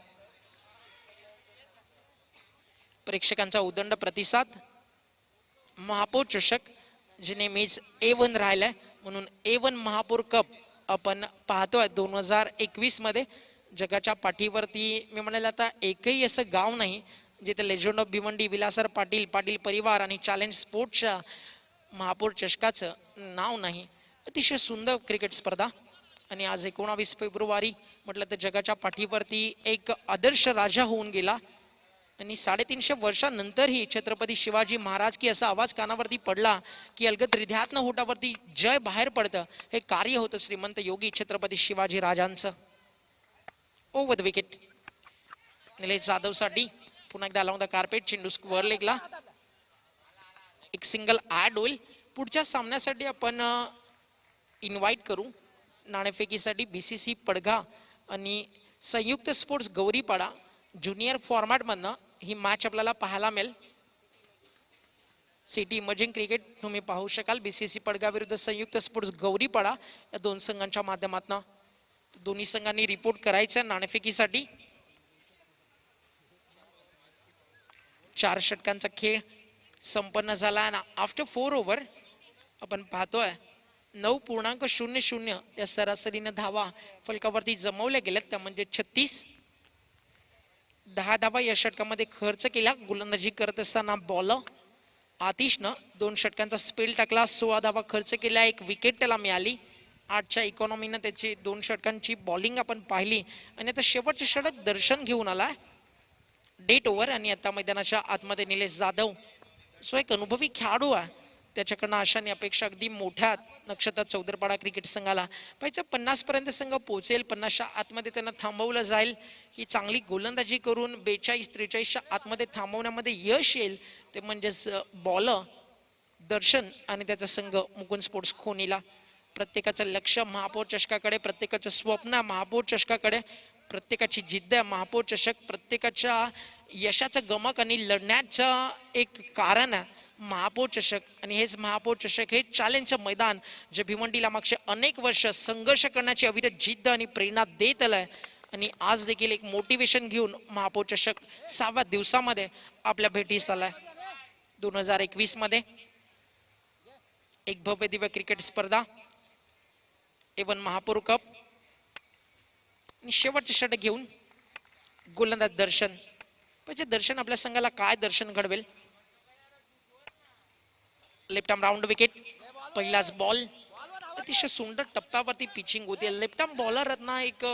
प्रेक्षकांचा उदंड प्रतिसाद. महापौर चषक जे नेहमीच A1 राहिलाय म्हणून A1 महापौर कप आपण पाहतोय 2021 मध्ये. जगाच्या पाठीवरती मी म्हणाल आता एकही असं गाव नाही जिथे लेजंड ऑफ भिवंडी विलासर पाटील, पाटील परिवार आणि चॅलेंज स्पोर्ट्सच्या महापौर चषकाचं नाव नाही. अतिशय सुंदर क्रिकेट स्पर्धा आणि आज 19 फेब्रुवारी म्हटलं तर जगाच्या पाठीवरती एक आदर्श राजा होऊन गेला आणि 350 वर्षांनंतरही छत्रपती शिवाजी महाराज की असा आवाज कानावरती पडला की अलगद हृदयातनं होटावरती जय बाहेर पडतं. हे कार्य होतं श्रीमंत योगी छत्रपती शिवाजी राजांचं. Over the wicket Nilesh Jadhav साठी पुन्हा एकदा अलॉंग द कार्पेट. चेंडू स्क्वेअर लेगला एक सिंगल ऍड होईल. पुढच्या सामन्यासाठी आपण इन्व्हाइट करू नाणेफेकीसाठी BCC पडघा आणि संयुक्त स्पोर्ट्स गौरीपाडा ज्युनियर फॉर्मॅट मधनं ही मॅच आपल्याला पाहायला मिळेल. सिटी इमर्जिंग क्रिकेट तुम्ही पाहू शकाल. BCC पडघा विरुद्ध संयुक्त स्पोर्ट्स गौरीपाडा या 2 संघांच्या माध्यमातून. दोन्ही संघांनी रिपोर्ट करायचा नाणेफेकीसाठी. 4 षटकांचा खेळ संपन्न झाला आणि आफ्टर 4 ओव्हर आपण पाहतोय 9.00 या सरासरीने धावा फलकावरती जमवल्या गेल्यात. त्या म्हणजे 36. 10 धावा या षटकामध्ये खर्च केला. गोलंदाजी करत असताना बॉलर आतिशनं 2 षटकांचा स्पेल टाकला. 16 धावा खर्च केल्या. 1 विकेट त्याला मिळाली. 8च्या इकॉनॉमीनं त्याची 2 षटकांची बॉलिंग आपण पाहिली आणि आता शेवटचे षटक दर्शन घेऊन आला डेट ओव्हर. आणि आता मैदानाच्या आतमध्ये निलेश जाधव सो एक अनुभवी खेळाडू आहे. त्याच्याकडनं आशा आणि अपेक्षा अगदी मोठ्या नक्षत्र चौदरपाडा क्रिकेट संघाला पाहिजे. 50 पर्यंत संघ पोहोचेल. 50च्या आतमध्ये त्यांना थांबवलं जाईल. ही चांगली गोलंदाजी करून 42-43च्या आतमध्ये थांबवण्यामध्ये यश येईल ते म्हणजेच बॉलर दर्शन आणि त्याचा संघ मुकुंद स्पोर्ट्स खोनीला. प्रत्येकाचं लक्ष महापौर चषकाकडे, प्रत्येकाचं स्वप्न महापौर चषकाकडे, प्रत्येकाची जिद्द आहे महापौर चषक. प्रत्येकाच्या यशाचं गमक आणि लढण्याचं एक कारण आहे महापौर चषक. आणि हेच महापौर चषक हे चॅलेंजचं मैदान जे भिवंडीला मागचे अनेक वर्ष संघर्ष करण्याची अविरत जिद्द आणि प्रेरणा देत आलंय. आणि आज देखील एक मोटिवेशन घेऊन महापौर चषक 6व्या दिवसामध्ये आपल्या भेटीस आलाय. 2021 मध्ये एक भव्य दिव्य क्रिकेट स्पर्धा A1 महापौर कप आणि शेवटचे षटक घेऊन गोलंदाज दर्शन. म्हणजे दर्शन आपल्या संघाला काय दर्शन घडवेल. Left arm round wicket. पहिलाच बॉल. अतिशय सुंदर टप्प्यावरती पिचिंग होते. लेफ्ट आर्म बॉलर रत्ना एक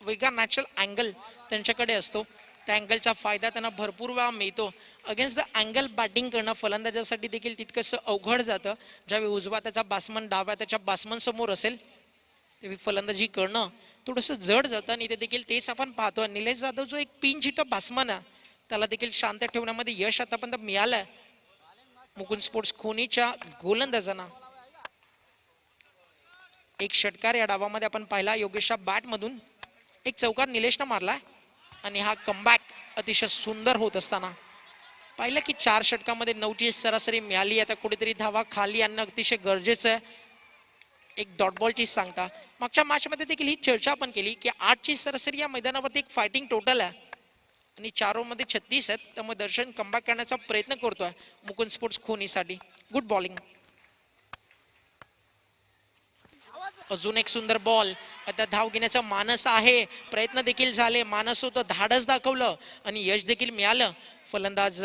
वेगळा नॅचरल अँगल त्यांच्याकडे असतो. त्या अँगलचा फायदा त्यांना भरपूर वेळा मिळतो. अगेन्स्ट द अँगल बॅटिंग करणं फलंदाजासाठी देखील तितकंसं अवघड जातं. ज्यावेळी उजवा त्याचा बासमन डाव्या त्याच्या बासमन समोर असेल तेव्हा फलंदाजी करणं थोडंसं जड जातं. आणि इथे देखील तेच आपण पाहतो. निलेश जाधव जो एक पिंच हिटर बासमन आहे त्याला देखील शांत ठेवण्यामध्ये यश आतापर्यंत मिळालंय मुकुंद स्पोर्ट्स खोनीच्या गोलंदाजांना. एक षटकार या डावामध्ये आपण पाहिला योगेशच्या बॅट मधून. एक चौकार निलेशनं मारलाय आणि हा कमबॅक अतिशय सुंदर होत असताना पाहिलं की 4 षटकामध्ये 9ची सरासरी मिळाली. आता कुठेतरी धावा खाली आणणं अतिशय गरजेचं आहे. एक डॉट बॉलची सांगता. मागच्या मॅच मध्ये देखील ही चर्चा आपण केली की 8ची सरासरी या मैदानावरती एक फायटिंग टोटल आहे आणि 4 ओव्हरमध्ये 36 आहेत. त्यामुळे दर्शन कमबॅक करण्याचा प्रयत्न करतोय मुकुंद स्पोर्ट्स खोनीसाठी. Good bowling. अजून एक सुंदर बॉल. आता धाव घेण्याचा मानस आहे. प्रयत्न देखील झाले. मानस होतं धाडस दाखवलं आणि यश देखील मिळालं. फलंदाज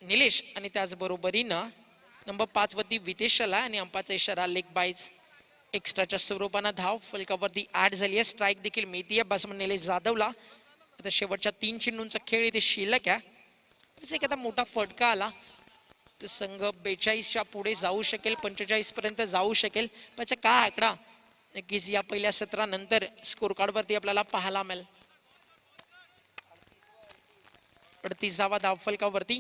निलेश आणि त्याचबरोबरीनं नंबर 5 वरती वितेशला आणि अंपाचा इशारा लेग बाईज एक्स्ट्राच्या स्वरूपानं धाव फलकावरती ऍड झाली आहे. स्ट्राईक देखील मिळतीये बॅट्समन निलेश जाधवला. आता शेवटच्या 3 चेंडूंचा खेळ इथे शिल्लक आहे. एखादा मोठा फटका आला तर संघ 42च्या पुढे जाऊ शकेल, 45 पर्यंत जाऊ शकेल. त्याचा काय आकडा नक्कीच या पहिल्या सत्रानंतर स्कोर कार्ड वरती आपल्याला पाहायला मिळेल. 38वा धाव फलकावरती.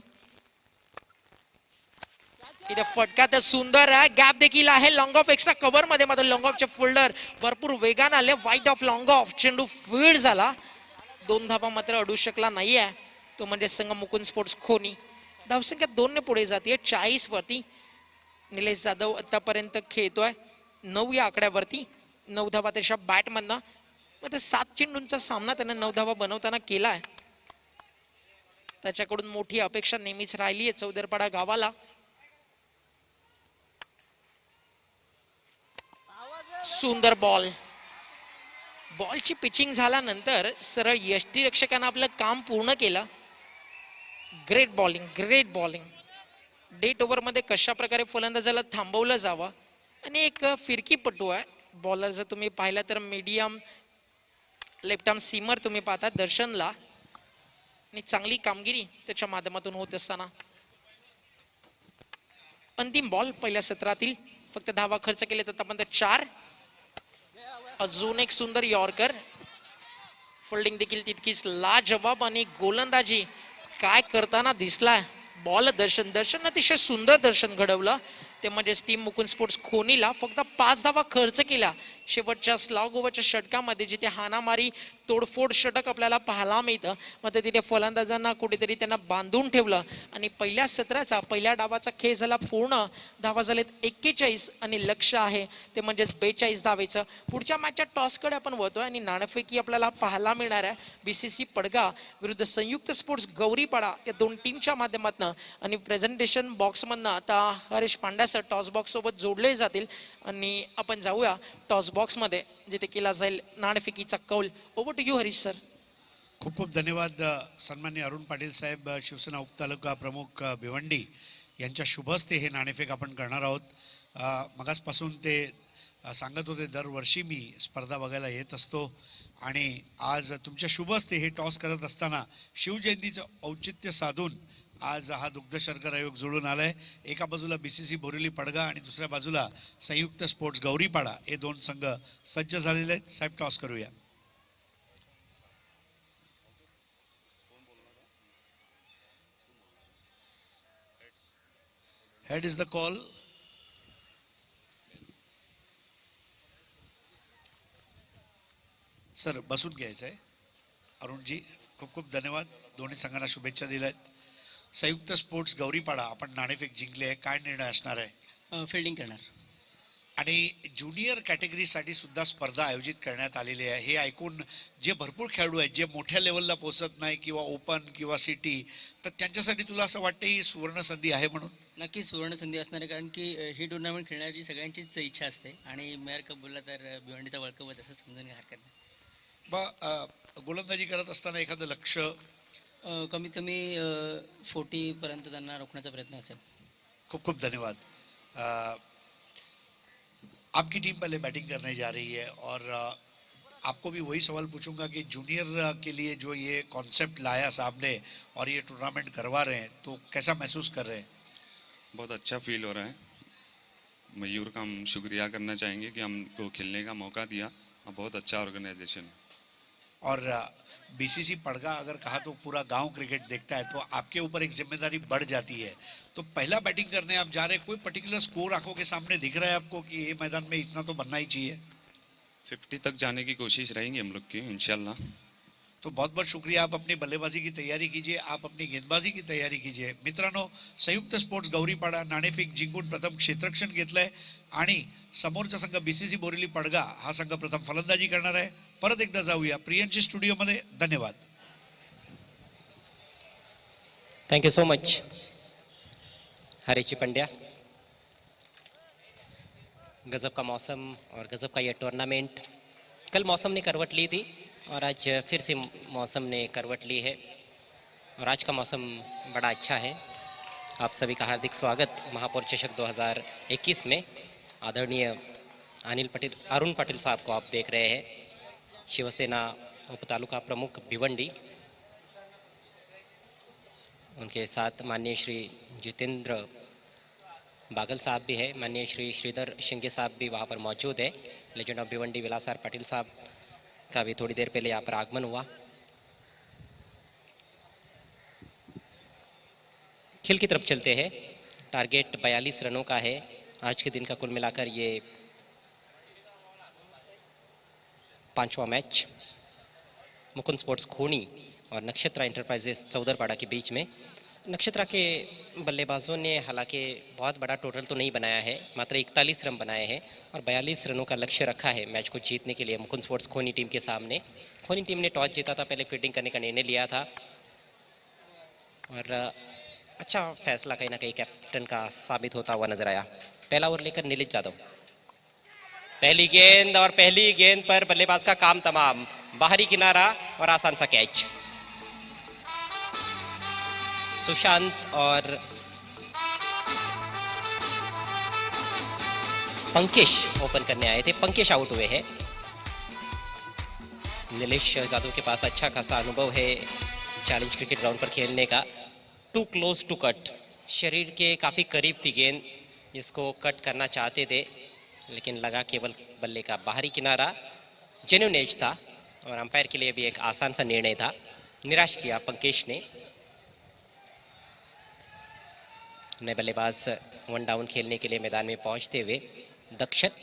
इथे फटका तर सुंदर आहे. गॅप देखील आहे. लॉंग ऑफ एक्स्ट्रा कव्हर मध्ये मात्र लॉंग ऑफचे फोल्डर भरपूर वेगाने आले. वाईट ऑफ लॉंग ऑफ. चेंडू फील्ड झाला. 2 धावा मात्र अडू शकला नाहीये तो म्हणजे संघ मुकुंद स्पोर्ट्स खोनी. धावसंख्या 2 ने पुढे जाते 40 वरती. निलेश जाधव आतापर्यंत खेळतोय 9 या आकड्यावरती. 9 धावा त्याच्या बॅट मधनं. मग 7 चेंडूंचा सामना त्यानं 9 धावा बनवताना केलाय. त्याच्याकडून मोठी अपेक्षा नेहमीच राहिली आहे चौदरपाडा गावाला. सुंदर बॉल. बॉलची पिचिंग झाल्यानंतर सरळ यष्टीरक्षकानं आपलं काम पूर्ण केलं. Great bowling, great bowling. That over मध्ये कशा प्रकारे फलंदाजाला थांबवलं जावं आणि एक फिरकीपटू आहे बॉलर. जर तुम्ही पाहिलं तर मीडियम लेफ्ट आर्म सीमर तुम्ही पाहता दर्शनला आणि चांगली कामगिरी त्याच्या माध्यमातून होत असताना. अंतिम बॉल पहिल्या सत्रातील. फक्त धावा खर्च केले तर आपण 4. अजून एक सुंदर यॉर्कर. फिल्डिंग देखील तितकीच लाजवाब आणि गोलंदाजी काय करताना दिसलाय. बॉल दर्शन अतिशय सुंदर दर्शन घडवलं. ते म्हणजेच टीम मुकुंद स्पोर्ट्स खोनीला फक्त 5 धावा खर्च केला शेवटच्या स्लॉग ओव्हरच्या षटकामध्ये. जिथे हानामारी तोडफोड षटक आपल्याला पाहायला मिळतं. मात्र तिथे फलंदाजांना कुठेतरी त्यांना बांधून ठेवलं आणि पहिल्या सत्राचा पहिल्या डावाचा खेळ झाला पूर्ण. धावा झालेत 41 आणि लक्ष आहे ते म्हणजेच 42 धावेचं. पुढच्या मॅचच्या टॉसकडे आपण वळतोय आणि नाणेफेकी आपल्याला पाहायला मिळणार आहे बीसीसी पडगा विरुद्ध संयुक्त स्पोर्ट्स गौरीपाडा या 2 टीमच्या माध्यमातून. आणि प्रेझेंटेशन बॉक्समधनं आता Harish Pandya sir toss box सोबत जोडले जातील आणि आपण जाऊया टॉस बॉक्स मध्ये जिथे केला जाईल नाणेफेकीचा कौल. Over to you Harish sir. खूप खूप धन्यवाद सन्माननीय अरुण पाटील साहेब, शिवसेना उपतालुका प्रमुख भिवंडी यांच्या शुभ हस्ते हे नाणेफेक आपण करणार आहोत. मगासपासून ते सांगत होते दरवर्षी मी स्पर्धा बघायला येत असतो आणि आज तुमच्या शुभ हस्ते हे टॉस करत असताना शिवजयंतीचं औचित्य साधून आज हा दुग्ध शर्कर आयोग जुळून आलाय. एका बाजूला बीसीसी बोरिवली पडगा आणि दुसऱ्या बाजूला संयुक्त स्पोर्ट्स गौरीपाडा हे 2 संघ सज्ज झालेले आहेत. साहेब टॉस करूया. Head is the call. Sir बसून घ्यायचं आहे. अरुणजी खूप खूप धन्यवाद. दोन्ही संघांना शुभेच्छा दिल्या आहेत. संयुक्त स्पोर्ट्स गौरीपाडा आपण नाणेफेक जिंकले आहे. काय निर्णय असणार आहे? फिल्डिंग करणार. आणि ज्युनियर कॅटेगरीसाठी सुद्धा स्पर्धा आयोजित करण्यात आलेली आहे. हे ऐकून जे भरपूर खेळाडू आहेत जे मोठ्या लेवलला पोहोचत नाही किंवा ओपन किंवा सिटी, तर त्यांच्यासाठी तुला असं वाटतं ही सुवर्ण संधी आहे म्हणून? नक्की सुवर्ण संधी असणार आहे कारण की ही टुर्नामेंट खेळण्याची सगळ्यांचीच इच्छा असते आणि मेयर कप बोलला तर भिवंडीचा वर्ल्ड कप असं समजून घ्या, हरकत नाही. मग गोलंदाजी करत असताना एखादं लक्ष कमीत कमी 40 पर्यंत त्यांना रोखण्याचा प्रयत्न असेल. खूप खूप धन्यवाद. आपकी टीम पहले बैटिंग करने जा रही है और आपको भी वही सवाल पूछूंगा कि जूनियर के लिए जो ये कॉन्सेप्ट लाया साहब ने और ये टूर्नामेंट करवा रहे हैं तो कैसा महसूस कर रहे हैं? बहुत अच्छा फील हो रहा है। मयूर का हम शुक्रिया करना चाहेंगे कि हमको खेलने का मौका दिया और बहुत अच्छा ऑर्गेनाइजेशन है। और बीसीसी पड़गा अगर कहा तो पूरा गांव क्रिकेट देखता है तो आपके ऊपर एक जिम्मेदारी बढ़ जाती है। तो पहला बैटिंग करने आप जा रहे हैं, कोई पर्टिकुलर स्कोर आंखों के सामने दिख रहा है आपको कि ये मैदान में इतना तो बनना ही चाहिए? 50 तक जाने की कोशिश रहेंगी हम लोग की इंशाल्लाह। तो बहुत बहुत शुक्रिया। आप अपनी बल्लेबाजी की तैयारी कीजिए, आप अपनी गेंदबाजी की तैयारी कीजिए. मित्रांनो, संयुक्त स्पोर्ट्स गौरीपाडा नाणेफेक जिंकून प्रथम क्षेत्ररक्षण घेतलंय आणि समोरचा संघ बीसीसी बोरिवली पडगा हा संघ प्रथम फलंदाजी करणार आहे. परत एकदा जाऊया प्रियंची स्टुडिओमध्ये. धन्यवाद. थैंक यू सो मच हरीची पंड्या. गजब का मौसम और गजब का ये टूर्नामेंट. कल मौसम ने करवट ली थी और आज फिर से मौसम ने करवट ली है और आज का मौसम बड़ा अच्छा है. आप सभी का हार्दिक स्वागत महापौर चषक 2021 में. आदरणीय अरुण पाटिल साहब को आप देख रहे हैं, शिवसेना उपतालुका प्रमुख भिवंडी. उनके साथ माननीय श्री जितेंद्र बागल साहब भी है, माननीय श्री श्रीधर शिंगे साहब भी वहाँ पर मौजूद है. लेजेंड ऑफ भिवंडी विलासर पाटिल साहब का भी थोड़ी देर पहले यहाँ पर आगमन हुआ. खेल की तरफ चलते हैं. टारगेट 42 रनों का है. आज के दिन का कुल मिलाकर ये 5वां मैच मुकुंद स्पोर्ट्स खोनी और नक्षत्रा इंटरप्राइजेस चौधरपाड़ा के बीच में. नक्षत्रा के बल्लेबाजों ने हालांकि बहुत बड़ा टोटल तो नहीं बनाया है, मात्र 41 रन बनाए हैं और 42 रनों का लक्ष्य रखा है मैच को जीतने के लिए मुकुंद स्पोर्ट्स खोनी टीम के सामने. खोनी टीम ने टॉस जीता था, पहले फील्डिंग करने का निर्णय लिया था और अच्छा फैसला कहीं ना कहीं कैप्टन का साबित होता हुआ नजर आया. पहला ओवर लेकर नीलित यादव. पहली गेंद और पहली गेंद पर बल्लेबाज का काम तमाम. बाहरी किनारा और आसान सा कैच. सुशांत और पंकेश ओपन करने आए थे. पंकेश आउट हुए हैं. नीलेश यादव के पास अच्छा खासा अनुभव है चैलेंज क्रिकेट ग्राउंड पर खेलने का. Too close to cut. शरीर के काफ़ी करीब थी गेंद, जिसको कट करना चाहते थे लेकिन लगा केवल बल्ले का बाहरी किनारा. जेन्युइन एज था और अंपायर के लिए भी एक आसान सा निर्णय था. निराश किया पंकेश ने. नए बल्लेबाज वन डाउन खेलने के लिए मैदान में पहुंचते हुए दक्षत.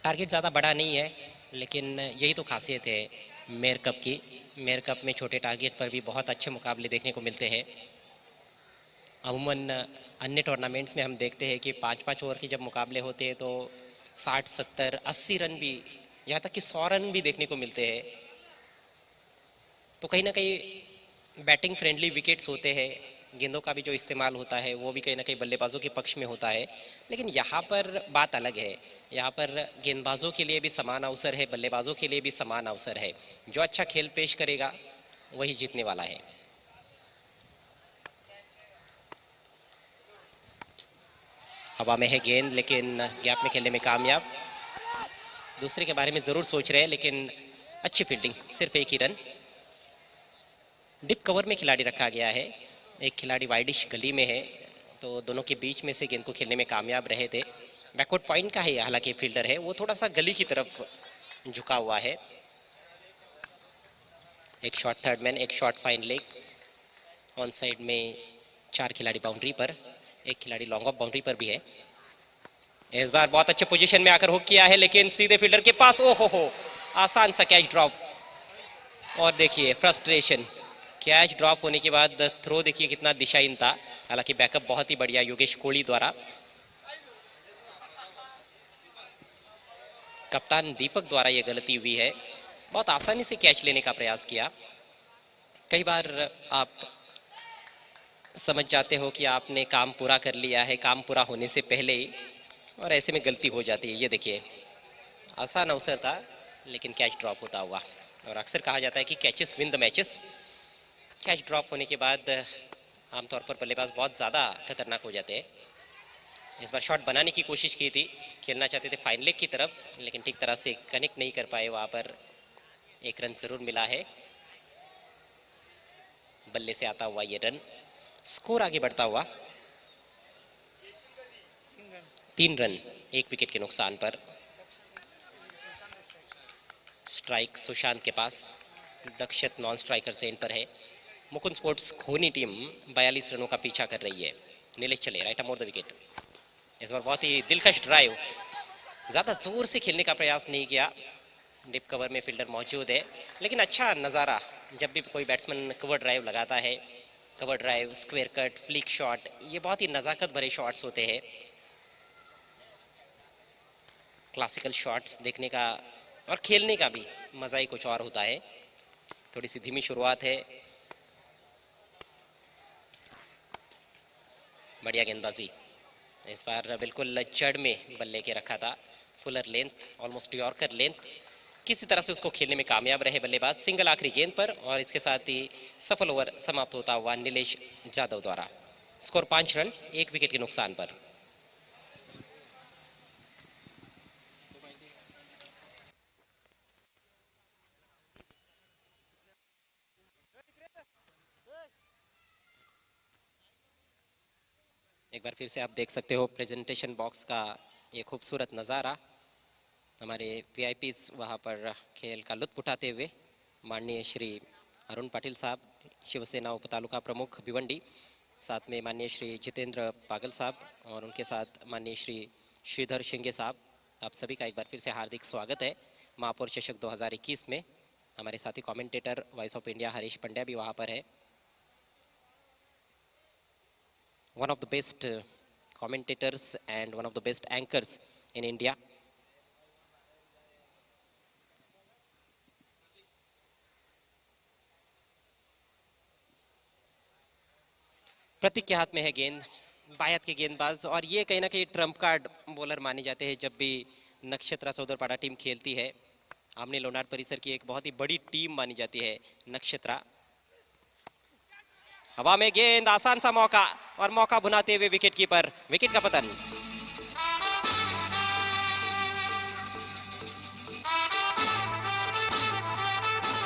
टारगेट ज़्यादा बड़ा नहीं है लेकिन यही तो खासियत है मेयर कप की. मेयर कप में छोटे टारगेट पर भी बहुत अच्छे मुकाबले देखने को मिलते हैं. अमूमन अन्य टूर्नामेंट्स में हम देखते हैं कि 5-5 ओवर के जब मुकाबले होते हैं तो 60, 70, 80 रन भी, यहाँ तक कि 100 रन भी देखने को मिलते हैं. तो कहीं ना कहीं बैटिंग फ्रेंडली विकेट्स होते हैं. गेंदों का भी जो इस्तेमाल होता है वो भी कहीं ना कहीं बल्लेबाजों के पक्ष में होता है. लेकिन यहाँ पर बात अलग है. यहाँ पर गेंदबाजों के लिए भी समान अवसर है, बल्लेबाजों के लिए भी समान अवसर है. जो अच्छा खेल पेश करेगा वही जीतने वाला है. हवा में है गेंद लेकिन गैप में खेलने में कामयाब. दूसरे के बारे में ज़रूर सोच रहे हैं लेकिन अच्छी फील्डिंग. सिर्फ एक ही रन. डिप कवर में खिलाड़ी रखा गया है. एक खिलाड़ी वाइडिश गली में है तो दोनों के बीच में से गेंद को खेलने में कामयाब रहे थे. बैकवर्ड पॉइंट का है, हालांकि फील्डर है वो थोड़ा सा गली की तरफ झुका हुआ है. एक शॉट थर्ड मैन, एक shot fine leg. On side में 4 खिलाड़ी बाउंड्री पर, एक खिलाड़ी लॉन्ग ऑफ बाउंड्री पर भी है. इस बार बहुत अच्छे पोजीशन में आकर हुक किया है लेकिन सीधे फील्डर के पास. ओ हो, आसान सा कैच ड्रॉप. और देखिए फ्रस्ट्रेशन. कैच ड्रॉप होने के बाद थ्रो देखिए कितना दिशाहीन था. हालांकि बैकअप बहुत ही बढ़िया योगेश कोहली द्वारा. कप्तान दीपक द्वारा यह गलती हुई है. बहुत आसानी से कैच लेने का प्रयास किया. कई बार आप समझ जाते हो कि आपने काम पूरा कर लिया है काम पूरा होने से पहले ही, और ऐसे में गलती हो जाती है. ये देखिए आसान अवसर था लेकिन कैच ड्रॉप होता हुआ. और अक्सर कहा जाता है कि catches win the matches. Catch drop होने के बाद आमतौर पर बल्लेबाज बहुत ज़्यादा खतरनाक हो जाते हैं. इस बार शॉट बनाने की कोशिश की थी खेलना चाहते थे फाइन लेग की तरफ, लेकिन ठीक तरह से कनेक्ट नहीं कर पाए। वहाँ पर एक रन जरूर मिला है, बल्ले से आता हुआ ये रन। स्कोर आगे बढ़ता हुआ 3 रन 1 विकेट के नुकसान पर। स्ट्राइक सुशांत के पास, दक्षित नॉन स्ट्राइकर से इन पर है। मुकुंद स्पोर्ट्स खोनी टीम 42 रनों का पीछा कर रही है। नीलेश चले राइट मोर द विकेट। इस बार बहुत ही दिलकश ड्राइव, ज़्यादा जोर से खेलने का प्रयास नहीं किया। डिप कवर में फील्डर मौजूद है, लेकिन अच्छा नज़ारा जब भी कोई बैट्समैन कवर ड्राइव लगाता है। Cover drive, square cut, flick shot, ये बहुत ही नज़ाकत भरे शॉट्स होते हैं। क्लासिकल शॉट्स देखने का और खेलने का भी मज़ा ही कुछ और होता है। थोड़ी सी धीमी शुरुआत है, बढ़िया गेंदबाजी। इस बार बिल्कुल जड़ में बल्ले के रखा था। Fuller length, almost yorker length, किसी तरह से उसको खेलने में कामयाब रहे बल्लेबाज। सिंगल आखिरी गेंद पर और इसके साथ ही सफल ओवर समाप्त होता हुआ नीलेश जाधव द्वारा। स्कोर 5 रन 1 विकेट के नुकसान पर। एक बार फिर से आप देख सकते हो प्रेजेंटेशन बॉक्स का ये खूबसूरत नज़ारा। हमारे वीआईपीज वहाँ पर खेल का लुत्फ उठाते हुए माननीय श्री अरुण पाटिल साहब, शिवसेना उप तालुका प्रमुख भिवंडी, साथ में माननीय श्री जितेंद्र पागल साहब और उनके साथ माननीय श्री श्रीधर शिंगे साहब, आप सभी का एक बार फिर से हार्दिक स्वागत है महापौर चषक 2021 में। हमारे साथी commentator voice of India Harish Pandya भी वहाँ पर है। One of the best commentators and one of the best anchors in India. प्रतीक के हाथ में है गेंद, बायत के गेंदबाज, और ये कहीं ना कहीं ट्रम्प कार्ड बॉलर माने जाते हैं जब भी नक्षत्रा चौधरपाड़ा टीम खेलती है। आमने लोनार परिसर की एक बहुत ही बड़ी टीम मानी जाती है नक्षत्रा। हवा में गेंद, आसान सा मौका और मौका भुनाते हुए विकेट कीपर, विकेट का पतन।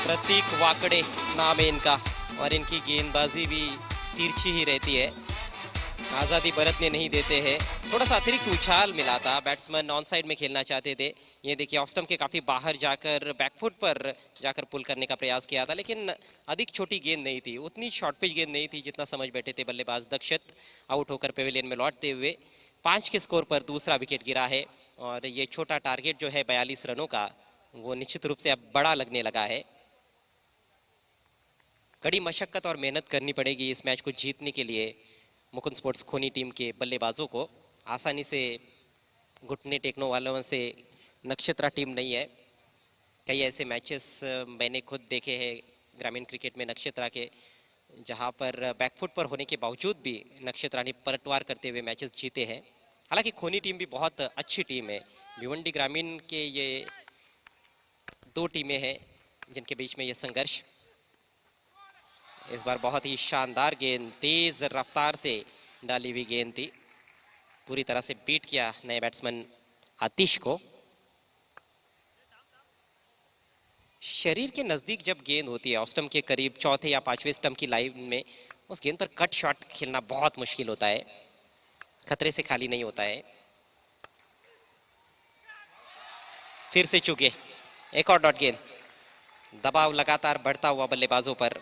प्रतीक वाकड़े नाम है इनका और इनकी गेंदबाजी भी तिरछी ही रहती है, आज़ादी बरतने नहीं देते हैं। थोड़ा सा अतिरिक्त उछाल मिला था, बैट्समैन ऑन साइड में खेलना चाहते थे। ये देखिए ऑफ स्टंप के काफ़ी बाहर जाकर बैकफुट पर जाकर पुल करने का प्रयास किया था, लेकिन अधिक छोटी गेंद नहीं थी, उतनी शॉर्ट पिच गेंद नहीं थी जितना समझ बैठे थे बल्लेबाज दक्षित। आउट होकर पेविलियन में लौटते हुए 5 के स्कोर पर दूसरा विकेट गिरा है और ये छोटा टारगेट जो है 42 रनों का, वो निश्चित रूप से अब बड़ा लगने लगा है। कड़ी मशक्कत और मेहनत करनी पड़ेगी इस मैच को जीतने के लिए मुकुंद स्पोर्ट्स खोनी टीम के बल्लेबाजों को। आसानी से घुटने टेकने वालों से नक्षत्रा टीम नहीं है। कई ऐसे मैचेस मैंने खुद देखे हैं ग्रामीण क्रिकेट में नक्षत्रा के, जहां पर बैकफुट पर होने के बावजूद भी नक्षत्रा ने पलटवार करते हुए मैचेस जीते हैं। हालांकि खोनी टीम भी बहुत अच्छी टीम है। भिवंडी ग्रामीण के ये 2 टीमें हैं जिनके बीच में ये संघर्ष। इस बार बहुत ही शानदार गेंद, तेज रफ्तार से डाली हुई गेंद थी, पूरी तरह से बीट किया नए बैट्समैन आतिश को। शरीर के नजदीक जब गेंद होती है, ऑफ स्टंप के करीब चौथे या 5वें स्टंप की लाइन में, उस गेंद पर कट शॉट खेलना बहुत मुश्किल होता है, खतरे से खाली नहीं होता है। फिर से चूके, एक और डॉट गेंद। दबाव लगातार बढ़ता हुआ बल्लेबाजों पर।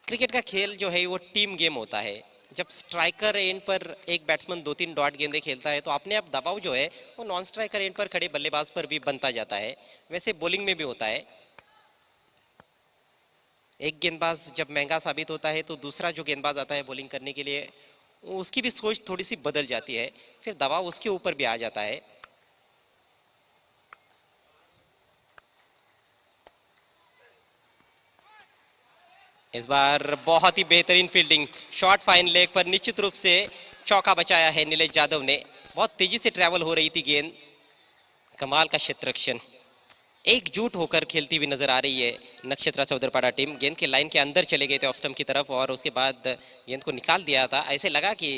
क्रिकेट का खेल जो है वो टीम गेम होता है। जब स्ट्राइकर एंड पर एक बैट्समैन 2-3 डॉट गेंदें खेलता है तो अपने आप दबाव जो है वो नॉन स्ट्राइकर एंड पर खड़े बल्लेबाज पर भी बनता जाता है। वैसे बॉलिंग में भी होता है। एक गेंदबाज जब महंगा साबित होता है तो दूसरा जो गेंदबाज आता है बॉलिंग करने के लिए, उसकी भी सोच थोड़ी सी बदल जाती है, फिर दबाव उसके ऊपर भी आ जाता है। इस बार बहुत ही बेहतरीन फील्डिंग, शॉट फाइन लेग पर निश्चित रूप से चौका बचाया है नीलेश जाधव ने। बहुत तेजी से ट्रैवल हो रही थी गेंद, कमाल का क्षेत्ररक्षण। एकजुट होकर खेलती हुई नजर आ रही है नक्षत्रा चौधरपाड़ा टीम। गेंद के लाइन के अंदर चले गए थे ऑफ स्टंप की तरफ और उसके बाद गेंद को निकाल दिया था। ऐसे लगा कि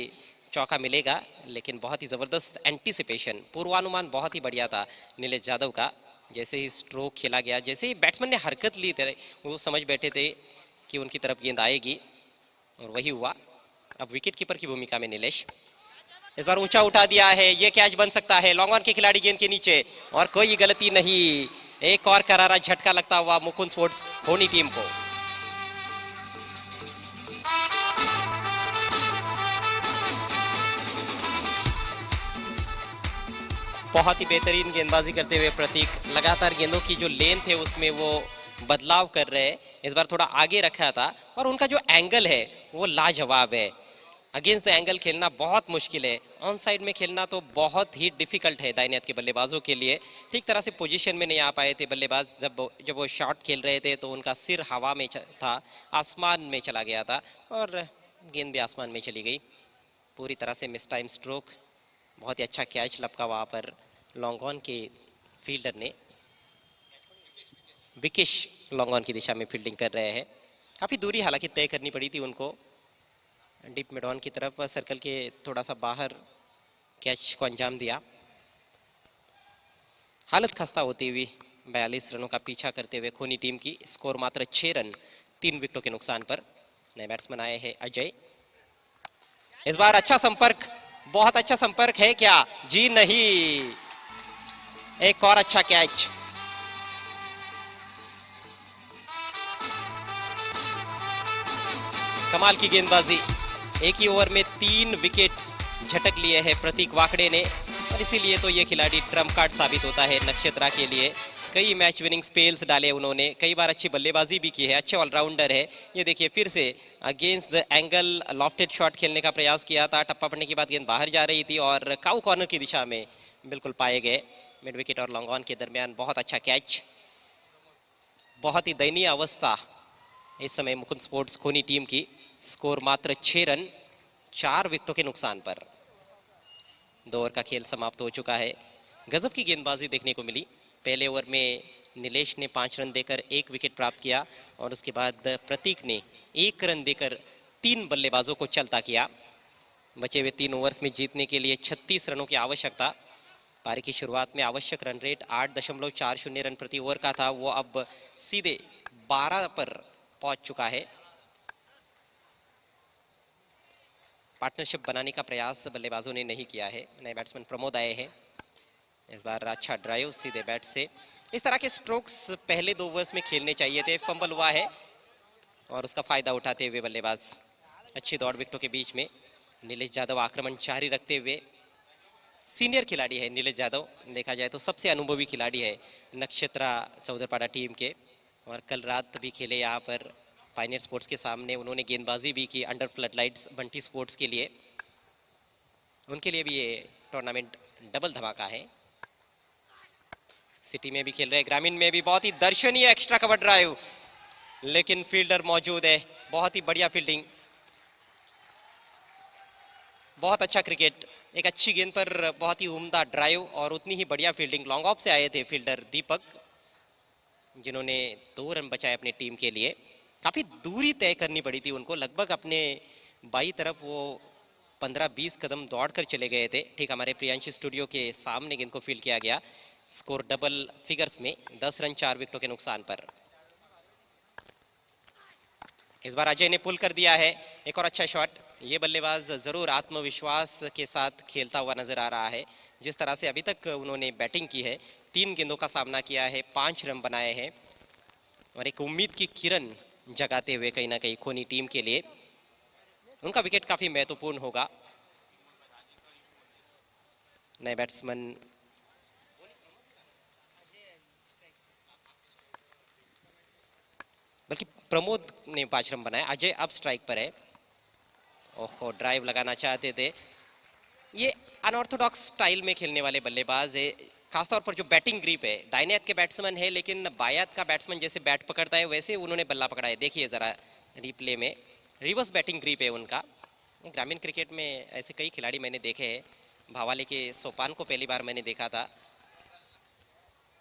चौका मिलेगा, लेकिन बहुत ही ज़बरदस्त एंटीसिपेशन, पूर्वानुमान बहुत ही बढ़िया था नीलेश यादव का। जैसे ही स्ट्रोक खेला गया, जैसे ही बैट्समैन ने हरकत ली थे, वो समझ बैठे थे कि उनकी तरफ गेंद आएगी, और वही हुआ। अब विकेट कीपर की भूमिका में नीलेश, इस बार ऊंचा उठा दिया है, ये कैच बन सकता है। लॉन्ग ऑन के खिलाड़ी गेंद के नीचे, और कोई गलती नहीं। एक और करारा झटका लगता हुआ मुकुंद स्पोर्ट्स खोनी टीम को। बहुत ही बेहतरीन गेंदबाजी करते हुए प्रतीक, लगातार गेंदों की जो लेंथ है उसमें वो बदलाव कर रहे हैं। इस बार थोड़ा आगे रखा था, और उनका जो एंगल है वो लाजवाब है। अगेंस्ट द एंगल खेलना बहुत मुश्किल है, ऑन साइड में खेलना तो बहुत ही डिफिकल्ट है दाहिने हाथ के बल्लेबाजों के लिए। ठीक तरह से पोजीशन में नहीं आ पाए थे बल्लेबाज। जब वो शॉट खेल रहे थे तो उनका सिर हवा में था, आसमान में चला गया था, और गेंद भी आसमान में चली गई। पूरी तरह से मिस टाइम स्ट्रोक। बहुत ही अच्छा कैच लपका वहाँ पर लॉन्ग ऑन के फील्डर ने। विकेश लॉन्ग ऑन की दिशा में फील्डिंग कर रहे हैं। काफ़ी दूरी हालांकि तय करनी पड़ी थी उनको, डीप मिड ऑन की तरफ, सर्कल के थोड़ा सा बाहर कैच को अंजाम दिया। हालत खस्ता होती हुई 42 रनों का पीछा करते हुए खोनी टीम की, स्कोर मात्र 6 रन 3 विकेटों के नुकसान पर। नए बैट्समैन आए हैं अजय। इस बार अच्छा संपर्क, बहुत अच्छा संपर्क है क्या? जी नहीं। एक और अच्छा कैच। कमाल की गेंदबाजी। एक ही ओवर में 3 विकेट्स झटक लिए हैं प्रतीक वाकड़े ने, और इसीलिए तो ये खिलाड़ी ट्रम्प कार्ड साबित होता है नक्षत्रा के लिए। कई मैच विनिंग स्पेल्स डाले उन्होंने, कई बार अच्छी बल्लेबाजी भी की है, अच्छे ऑलराउंडर है। ये देखिए फिर से against the angle lofted shot खेलने का प्रयास किया था, टप्पा पड़ने के बाद गेंद बाहर जा रही थी, और काउ कॉर्नर की दिशा में बिल्कुल पाए गए। मिड विकेट और लॉन्ग ऑन के दरमियान बहुत अच्छा कैच। बहुत ही दयनीय अवस्था इस समय मुकुंद स्पोर्ट्स खोनी टीम की, स्कोर मात्र 6 रन 4 विकेटों के नुकसान पर। 2 ओवर का खेल समाप्त हो चुका है। गजब की गेंदबाजी देखने को मिली। पहले ओवर में नीलेश ने 5 रन देकर 1 विकेट प्राप्त किया, और उसके बाद प्रतीक ने 1 रन देकर 3 बल्लेबाजों को चलता किया। बचे हुए 3 ओवर्स में जीतने के लिए 36 रनों की आवश्यकता। पारी की शुरुआत में आवश्यक रन रेट 8.40 रन प्रति ओवर का था, वो अब सीधे 12 पर पहुंच चुका है। पार्टनरशिप बनाने का प्रयास बल्लेबाजों ने नहीं किया है। नए बैट्समैन प्रमोद आए हैं। इस बार अच्छा ड्राइव सीधे बैट से। इस तरह के स्ट्रोक्स पहले 2 ओवर्स में खेलने चाहिए थे। फंबल हुआ है, और उसका फायदा उठाते हुए बल्लेबाज। अच्छी दौड़ विकेटों के बीच में नीलेश यादव आक्रमण जारी रखते हुए। सीनियर खिलाड़ी है नीलेश यादव, देखा जाए तो सबसे अनुभवी खिलाड़ी है नक्षत्रा चौधरपाड़ा टीम के, और कल रात भी खेले यहाँ पर पायनियर स्पोर्ट्स के सामने। उन्होंने गेंदबाजी भी की under flood lights Bunty sports के लिए। उनके लिए भी ये टूर्नामेंट डबल धमाका है। सिटी में भी खेल रहे, ग्रामीण में भी। बहुत ही दर्शनीय एक्स्ट्रा कवर ड्राइव, लेकिन फील्डर मौजूद है। बहुत ही बढ़िया फील्डिंग, बहुत अच्छा क्रिकेट। एक अच्छी गेंद पर बहुत ही उम्दा ड्राइव, और उतनी ही बढ़िया फील्डिंग। लॉन्ग ऑफ से आए थे फील्डर दीपक, जिन्होंने 2 रन बचाए अपनी टीम के लिए। काफ़ी दूरी तय करनी पड़ी थी उनको, लगभग अपने बाई तरफ वो 15-20 कदम दौड़कर चले गए थे। ठीक हमारे प्रियांशी स्टूडियो के सामने गेंद को फील्ड किया गया। स्कोर डबल फिगर्स में 10 रन 4 विकेटों के नुकसान पर। इस बार अजय ने पुल कर दिया है। एक और अच्छा शॉट। ये बल्लेबाज जरूर आत्मविश्वास के साथ खेलता हुआ नजर आ रहा है। जिस तरह से अभी तक उन्होंने बैटिंग की है, 3 गेंदों का सामना किया है, 5 रन बनाए हैं, और एक उम्मीद की किरण जगाते हुए कहीं ना कहीं खोनी टीम के लिए। उनका विकेट काफी महत्वपूर्ण होगा। नए बैट्समैन बल्कि प्रमोद ने 5 रन बनाए। अजय अब स्ट्राइक पर है। ओहो, ड्राइव लगाना चाहते थे। ये अनऑर्थोडॉक्स स्टाइल में खेलने वाले बल्लेबाज है, खासतौर पर जो बैटिंग ग्रिप है। दाहिने हाथ के बैट्समैन है, लेकिन बाएं हाथ का बैट्समैन जैसे बैट पकड़ता है वैसे उन्होंने बल्ला पकड़ा है। देखिए जरा रिप्ले में, रिवर्स बैटिंग ग्रिप है उनका। ग्रामीण क्रिकेट में ऐसे कई खिलाड़ी मैंने देखे हैं। भावाले के सोपान को पहली बार मैंने देखा था।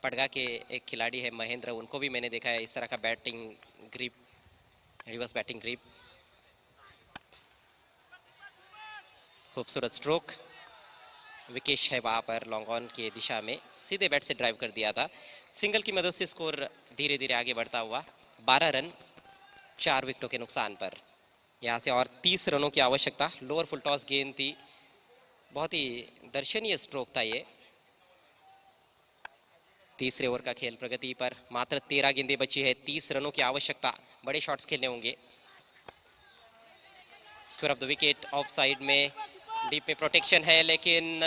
पड़गा के एक खिलाड़ी है महेंद्र, उनको भी मैंने देखा है इस तरह का batting grip, reverse batting grip. खूबसूरत स्ट्रोक। विकेश है वहां पर लॉन्ग ऑन के दिशा में, सीधे बैट से ड्राइव कर दिया था। सिंगल की मदद से स्कोर धीरे धीरे आगे बढ़ता हुआ 12 रन 4 विकेटों के नुकसान पर। यहाँ से और 30 रनों की आवश्यकता। लोअर फुल टॉस गेंद थी, बहुत ही दर्शनीय स्ट्रोक था ये। तीसरे ओवर का खेल प्रगति पर, मात्र 13 गेंदें बची है, 30 रनों की आवश्यकता। बड़े शॉट्स खेलने होंगे। Square of the wicket of side में, डीप में प्रोटेक्शन है लेकिन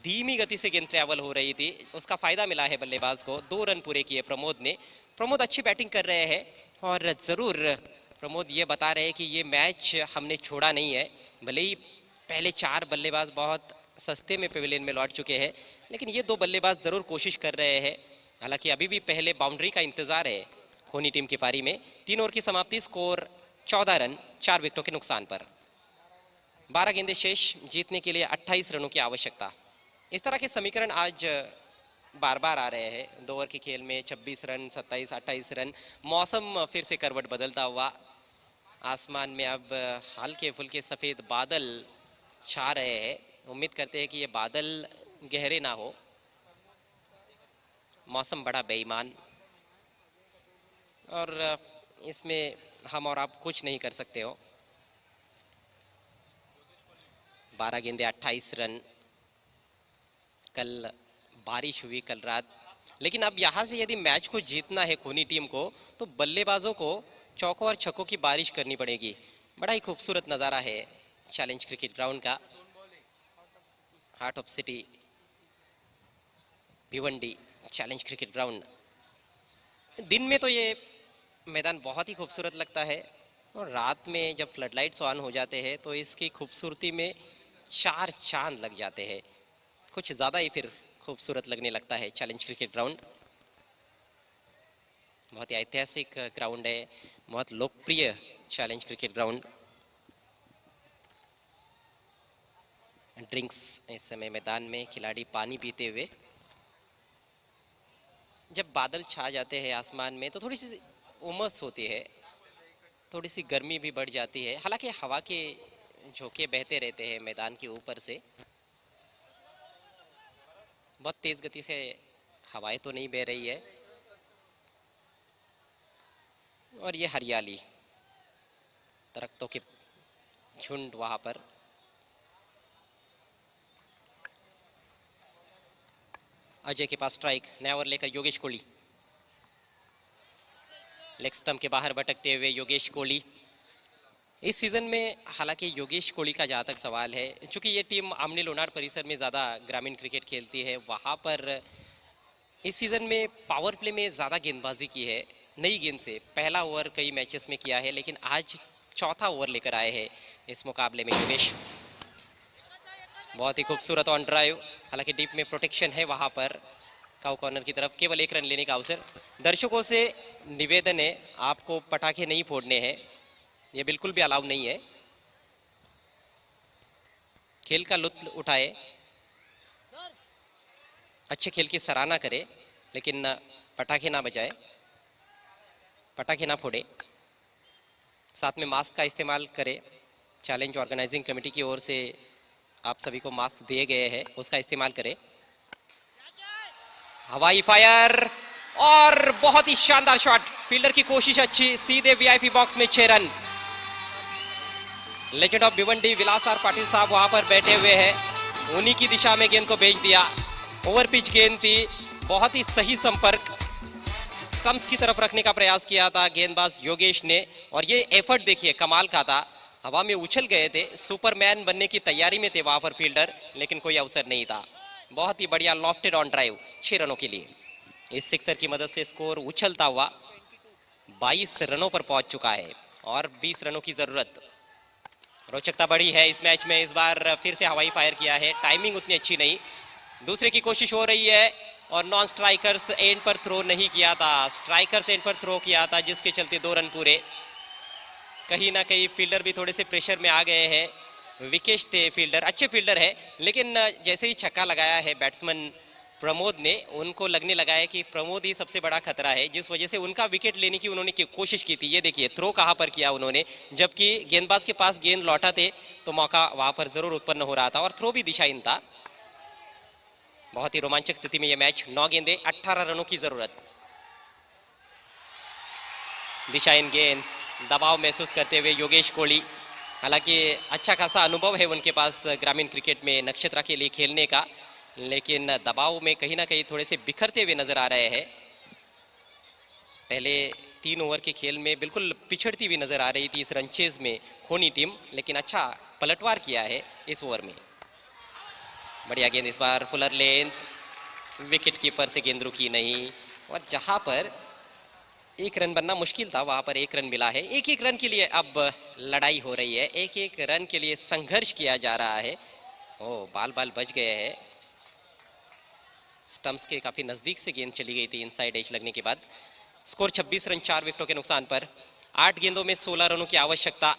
धीमी गति से गेंद ट्रैवल हो रही थी, उसका फायदा मिला है बल्लेबाज को। 2 रन पूरे किए प्रमोद ने। प्रमोद अच्छी बैटिंग कर रहे हैं और जरूर प्रमोद ये बता रहे हैं कि ये मैच हमने छोड़ा नहीं है। भले ही पहले 4 बल्लेबाज बहुत सस्ते में पेविलियन में लौट चुके हैं, लेकिन ये 2 बल्लेबाज जरूर कोशिश कर रहे हैं। हालांकि अभी भी पहले बाउंड्री का इंतजार है खोनी टीम की पारी में। 3 ओवर की समाप्ति, स्कोर 14 रन 4 विकेटों के नुकसान पर। 12 गेंदें शेष, जीतने के लिए 28 रनों की आवश्यकता। इस तरह के समीकरण आज बार बार आ रहे हैं 2 ओवर के खेल में। 26 रन, 27, 28 रन। मौसम फिर से करवट बदलता हुआ, आसमान में अब हल्के फुल्के सफ़ेद बादल छा रहे हैं। उम्मीद करते हैं कि ये बादल गहरे ना हो। मौसम बड़ा बेईमान, और इसमें हम और आप कुछ नहीं कर सकते हो। 12 गेंदे 28 रन। कल बारिश हुई कल रात, लेकिन अब यहाँ से यदि मैच को जीतना है खोनी टीम को, तो बल्लेबाजों को चौकों और छक्कों की बारिश करनी पड़ेगी। बड़ा ही खूबसूरत नज़ारा है चैलेंज क्रिकेट ग्राउंड का। Heart of city Bhiwandi challenge cricket ground. दिन में तो ये मैदान बहुत ही खूबसूरत लगता है, और रात में जब फ्लड लाइट्स ऑन हो जाते हैं तो इसकी खूबसूरती में 4 चांद लग जाते हैं। कुछ ज़्यादा ही फिर खूबसूरत लगने लगता है चैलेंज क्रिकेट ग्राउंड। बहुत ही ऐतिहासिक ग्राउंड है, बहुत लोकप्रिय चैलेंज क्रिकेट ग्राउंड। ड्रिंक्स इस समय मैदान में, खिलाड़ी पानी पीते हुए। जब बादल छा जाते हैं आसमान में तो थोड़ी सी उमस होती है, थोड़ी सी गर्मी भी बढ़ जाती है। हालांकि हवा के झोंके बहते रहते हैं मैदान के ऊपर से। बहुत तेज गति से हवाएं तो नहीं बह रही है, और ये हरियाली, दरख्तों के झुंड वहां पर। अजय के पास स्ट्राइक, नया ओवर लेकर योगेश कोहली। लेग स्टंप के बाहर भटकते हुए योगेश कोहली। इस सीजन में हालांकि योगेश कोहली का जहाँ तक सवाल है, चूंकि ये टीम आमने लोनार परिसर में ज़्यादा ग्रामीण क्रिकेट खेलती है, वहाँ पर इस सीज़न में पावर प्ले में ज़्यादा गेंदबाजी की है नई गेंद से। पहला ओवर कई मैचेस में किया है, लेकिन आज चौथा ओवर लेकर आए हैं इस मुकाबले में योगेश। बहुत ही खूबसूरत ऑन ड्राइव, हालांकि डीप में प्रोटेक्शन है वहाँ पर। काउ कॉर्नर की तरफ केवल 1 रन लेने का अवसर। दर्शकों से निवेदन है, आपको पटाखे नहीं फोड़ने हैं, ये बिल्कुल भी अलाउ नहीं है। खेल का लुत्फ उठाए, अच्छे खेल की सराहना करे, लेकिन पटाखे ना बजाए, पटाखे ना फोड़े। साथ में मास्क का इस्तेमाल करे। चैलेंज ऑर्गेनाइजिंग कमेटी की ओर से आप सभी को मास्क दिए गए हैं, उसका इस्तेमाल करें। हवाई फायर, और बहुत ही शानदार शॉट। फील्डर की कोशिश अच्छी, सीधे वीआईपी बॉक्स में 6 run. Legend of Bhiwandi Vilas R Patil साहब वहां पर बैठे हुए हैं, उन्हीं की दिशा में गेंद को भेज दिया। ओवर पिच गेंद थी, बहुत ही सही संपर्क, स्टंप्स की तरफ रखने का प्रयास किया था गेंदबाज योगेश ने, और ये एफर्ट देखिए कमाल का था। हवा में उछल गए थे, सुपरमैन बनने की तैयारी में थे वहां पर फील्डर, लेकिन कोई अवसर नहीं था। बहुत ही बढ़िया लॉफ्टेड ऑन ड्राइव 6 रनों के लिए। इस सिक्सर की मदद से स्कोर उछलता हुआ 22 रनों पर पहुंच चुका है, और 20 रनों की जरूरत। रोचकता बढ़ी है इस मैच में। इस बार फिर से हवाई फायर किया है, टाइमिंग उतनी अच्छी नहीं, दूसरे की कोशिश हो रही है, और नॉन स्ट्राइकर्स एंड पर थ्रो नहीं किया था, स्ट्राइकर्स एंड पर थ्रो किया था, जिसके चलते 2 रन पूरे। कहीं ना कहीं फील्डर भी थोड़े से प्रेशर में आ गए हैं। विकेश थे फील्डर, अच्छे फील्डर है, लेकिन जैसे ही छक्का लगाया है बैट्समैन प्रमोद ने, उनको लगने लगा है कि प्रमोद ही सबसे बड़ा खतरा है, जिस वजह से उनका विकेट लेने की उन्होंने कोशिश की थी। ये देखिए थ्रो कहाँ पर किया उन्होंने, जबकि गेंदबाज के पास गेंद लौटा थे तो मौका वहां पर जरूर उत्पन्न हो रहा था और थ्रो भी दिशाहीन था। बहुत ही रोमांचक स्थिति में यह मैच, 9 गेंदे 18 रनों की जरूरत। दिशाहीन गेंद, दबाव महसूस करते हुए योगेश कोहली, हालांकि अच्छा खासा अनुभव है उनके पास ग्रामीण क्रिकेट में नक्षत्रा के लिए खेलने का, लेकिन दबाव में कहीं ना कहीं थोड़े से बिखरते हुए नजर आ रहे हैं। पहले 3 ओवर के खेल में बिल्कुल पिछड़ती हुई नजर आ रही थी इस रनचेज में खोनी टीम, लेकिन अच्छा पलटवार किया है इस ओवर में। बढ़िया गेंद इस बार, फुलर लेंथ, विकेट कीपर से गेंद रुकी नहीं, और जहां पर 1 रन बनना मुश्किल था वहां पर 1 रन मिला है। 1-1 रन के लिए अब लड़ाई हो रही है, 1-1 रन के लिए संघर्ष किया जा रहा है। ओ, बाल बच गए हैं, स्टंप्स के काफी नजदीक से गेंद चली गई थी इनसाइड एज लगने के बाद। स्कोर 26 रन 4 विकेटों के नुकसान पर। 8 गेंदों में 16 रनों की आवश्यकता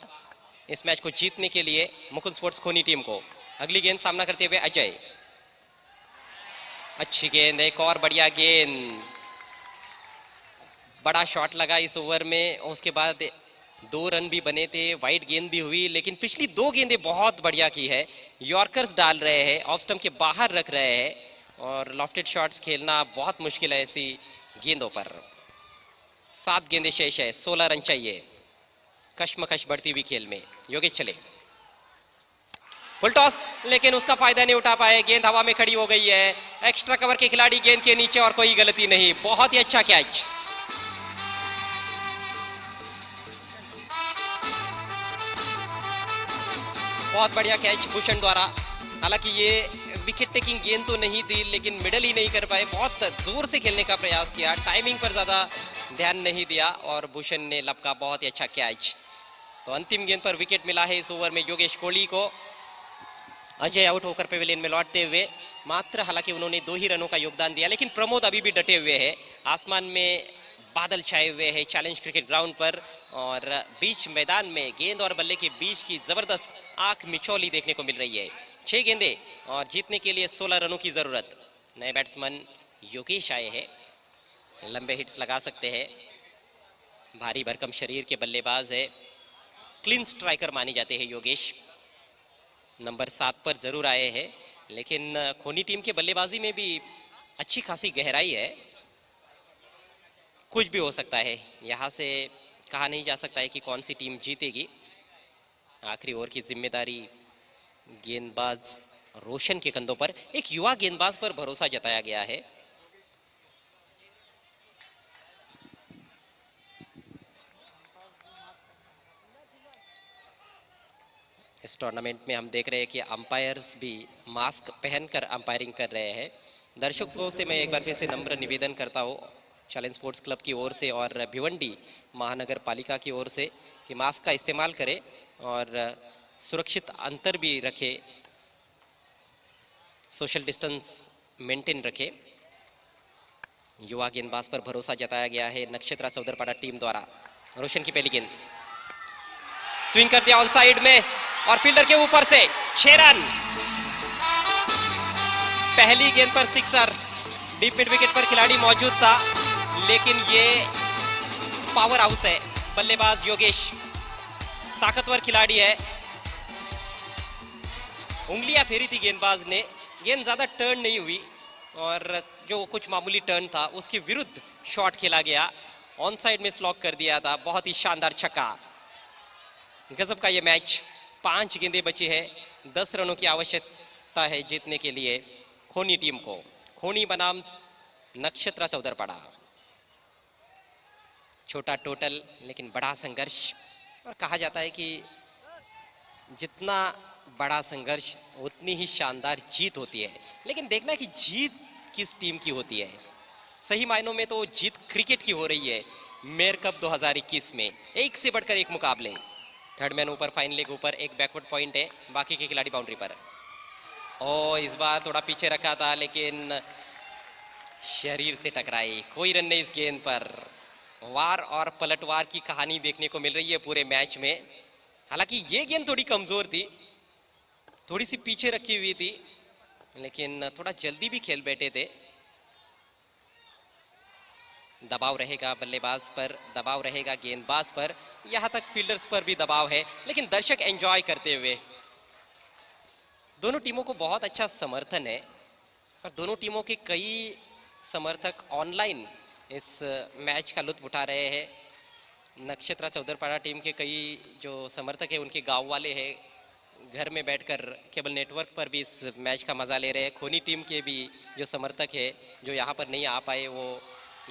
इस मैच को जीतने के लिए मुकुंद स्पोर्ट्स खोनी टीम को। अगली गेंद सामना करते हुए अजय, अच्छी गेंद, एक और बढ़िया गेंद, बड़ा शॉट लगा इस ओवर में। उसके बाद 2 रन भी बने थे, वाइड गेंद भी हुई, लेकिन पिछली 2 गेंदें बहुत बढ़िया की है। यॉर्कर्स डाल रहे हैं, ऑफ स्टंप के बाहर रख रहे हैं, और लॉफ्टेड शॉट्स खेलना बहुत मुश्किल है ऐसी गेंदों पर। 7 गेंदें शेष है, 16 रन चाहिए। कश्मकश बढ़ती हुई खेल में योगेश चले, फुल टॉस, लेकिन उसका फायदा नहीं उठा पाए, गेंद हवा में खड़ी हो गई है। एक्स्ट्रा कवर के खिलाड़ी गेंद के नीचे और कोई गलती नहीं, बहुत ही अच्छा कैच। बहुत बढ़िया कैच भूषण द्वारा। हालांकि ये विकेट टेकिंग गेंद तो नहीं थी, लेकिन मिडल ही नहीं कर पाए, बहुत जोर से खेलने का प्रयास किया, टाइमिंग पर ज्यादा ध्यान नहीं दिया और भूषण ने लपका बहुत ही अच्छा कैच। तो अंतिम गेंद पर विकेट मिला है इस ओवर में योगेश कोहली को। अजय आउट होकर पेविलियन में लौटते हुए, मात्र हालांकि उन्होंने 2 ही रनों का योगदान दिया, लेकिन प्रमोद अभी भी डटे हुए हैं। आसमान में बादल छाए हुए हैं चैलेंज क्रिकेट ग्राउंड पर, और बीच मैदान में गेंद और बल्ले के बीच की जबरदस्त आंख मिचौली देखने को मिल रही है। 6 गेंदे और जीतने के लिए 16 रनों की जरूरत। नए बैट्समैन योगेश आए हैं, लंबे हिट्स लगा सकते हैं, भारी भरकम शरीर के बल्लेबाज है, क्लीन स्ट्राइकर माने जाते हैं योगेश। नंबर 7 पर जरूर आए हैं, लेकिन खोनी टीम के बल्लेबाजी में भी अच्छी खासी गहराई है। कुछ भी हो सकता है, यहाँ से कहा नहीं जा सकता है कि कौन सी टीम जीतेगी। आखिरी ओवर की जिम्मेदारी गेंदबाज रोशन के कंधों पर, एक युवा गेंदबाज पर भरोसा जताया गया है। इस टूर्नामेंट में हम देख रहे हैं कि अंपायर्स भी मास्क पहनकर अंपायरिंग कर रहे हैं। दर्शकों से मैं एक बार फिर से नम्र निवेदन करता हूँ चैलेंज स्पोर्ट्स क्लब की ओर से और भिवंडी महानगर पालिका की ओर से कि मास्क का इस्तेमाल करें और सुरक्षित अंतर भी रखें, सोशल डिस्टेंस मेंटेन रखें। युवा गेंदबाज पर भरोसा जताया गया है नक्षत्रा चौधरपाड़ा टीम द्वारा। रोशन की पहली गेंद, स्विंग कर दिया ऑन साइड में और फील्डर के ऊपर से 6 रन। पहली गेंद पर सिक्सर, डीप मिड विकेट पर खिलाड़ी मौजूद था, लेकिन ये पावर हाउस है। बल्लेबाज योगेश ताकतवर खिलाड़ी है, उंगलियां फेरी थी गेंदबाज ने, गेंद ज्यादा टर्न नहीं हुई और जो कुछ मामूली टर्न था उसके विरुद्ध शॉट खेला गया, ऑन साइड में स्लॉक कर दिया था। बहुत ही शानदार छक्का, गजब का ये मैच। 5 गेंदें बची है, 10 रनों की आवश्यकता है जीतने के लिए खोनी टीम को। खोनी बनाम नक्षत्रा चौधरपाड़ा, छोटा टोटल लेकिन बड़ा संघर्ष। और कहा जाता है कि जितना बड़ा संघर्ष उतनी ही शानदार जीत होती है, लेकिन देखना कि जीत किस टीम की होती है। सही मायनों में तो जीत क्रिकेट की हो रही है। मेयर कप 2021 में एक से बढ़कर एक मुकाबले, थर्ड मैन ऊपर, फाइन लेग ऊपर, एक बैकवर्ड पॉइंट है, बाकी के खिलाड़ी बाउंड्री पर। ओ, इस बार थोड़ा पीछे रखा था लेकिन शरीर से टकराई, कोई रन नहीं इस गेंद पर। वार और पलटवार की कहानी देखने को मिल रही है पूरे मैच में। हालांकि ये गेंद थोड़ी कमजोर थी, थोड़ी सी पीछे रखी हुई थी, लेकिन थोड़ा जल्दी भी खेल बैठे थे। दबाव रहेगा बल्लेबाज पर, दबाव रहेगा गेंदबाज पर, यहाँ तक फील्डर्स पर भी दबाव है, लेकिन दर्शक एंजॉय करते हुए। दोनों टीमों को बहुत अच्छा समर्थन है और दोनों टीमों के कई समर्थक ऑनलाइन इस मैच का लुत्फ उठा रहे हैं। नक्षत्रा चौधरपाड़ा टीम के कई जो समर्थक हैं उनके गांव वाले हैं, घर में बैठकर केबल नेटवर्क पर भी इस मैच का मज़ा ले रहे हैं। खोनी टीम के भी जो समर्थक है जो यहाँ पर नहीं आ पाए वो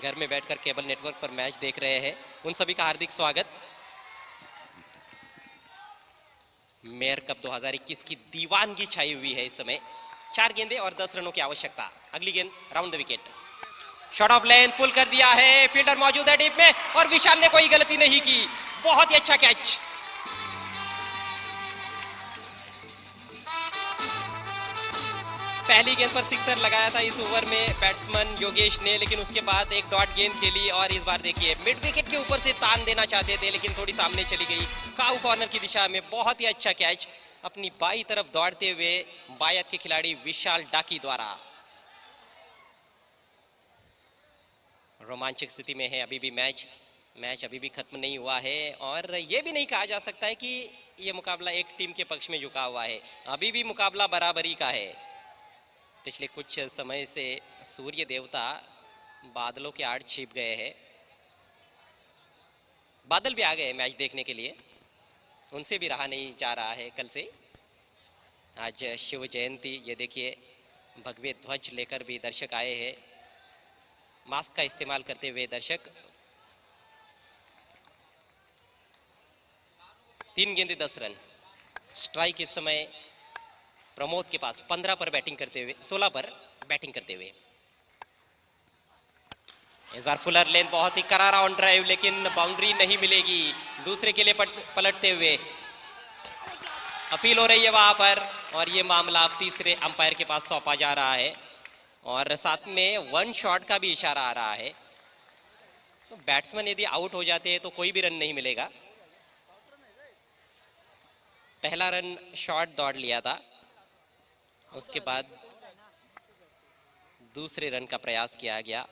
घर में बैठकर केबल नेटवर्क पर मैच देख रहे हैं, उन सभी का हार्दिक स्वागत। मेयर कप 2021 की दीवानगी छाई हुई है इस समय। 4 गेंदें और 10 रनों की आवश्यकता। अगली गेंद round the wicket, short of length pull कर दिया है, फील्डर मौजूद है डीप में और विशाल ने कोई गलती नहीं की, बहुत ही अच्छा कैच। पहली गेंद पर सिक्सर लगाया था इस ओवर में बैट्समैन योगेश ने, लेकिन उसके बाद एक डॉट गेंद खेली और इस बार देखिए मिड विकेट के ऊपर से तान देना चाहते थे लेकिन थोड़ी सामने चली गई काउ कॉर्नर की दिशा में। बहुत ही अच्छा कैच अपनी बाई तरफ दौड़ते हुए बायत के खिलाड़ी विशाल डाकी द्वारा। रोमांचक स्थिति में है अभी भी मैच अभी भी खत्म नहीं हुआ है और ये भी नहीं कहा जा सकता है कि ये मुकाबला एक टीम के पक्ष में झुका हुआ है, अभी भी मुकाबला बराबरी का है। पिछले कुछ समय से सूर्य देवता बादलों के आड़ छिप गए हैं, बादल भी आ गए मैच देखने के लिए, उनसे भी रहा नहीं जा रहा है। कल से आज शिव जयंती, ये देखिए भगवे ध्वज लेकर भी दर्शक आए हैं, मास्क का इस्तेमाल करते हुए दर्शक। 3 गेंदे 10 रन। स्ट्राइक इस समय प्रमोद के पास 15 पर बैटिंग करते हुए, 16 पर बैटिंग करते हुए। इस बार फुलर लेन बहुत ही करारा ऑन ड्राइव लेकिन बाउंड्री नहीं मिलेगी। दूसरे के लिए पलटते हुए अपील हो रही है वहां पर और ये मामला अब तीसरे अंपायर के पास सौंपा जा रहा है और साथ में 1 शॉट का भी इशारा आ रहा है। तो बैट्समैन यदि आउट हो जाते हैं तो कोई भी रन नहीं मिलेगा। पहला रन शॉट दौड़ लिया था, उसके बाद दूसरे रन का प्रयास किया गया।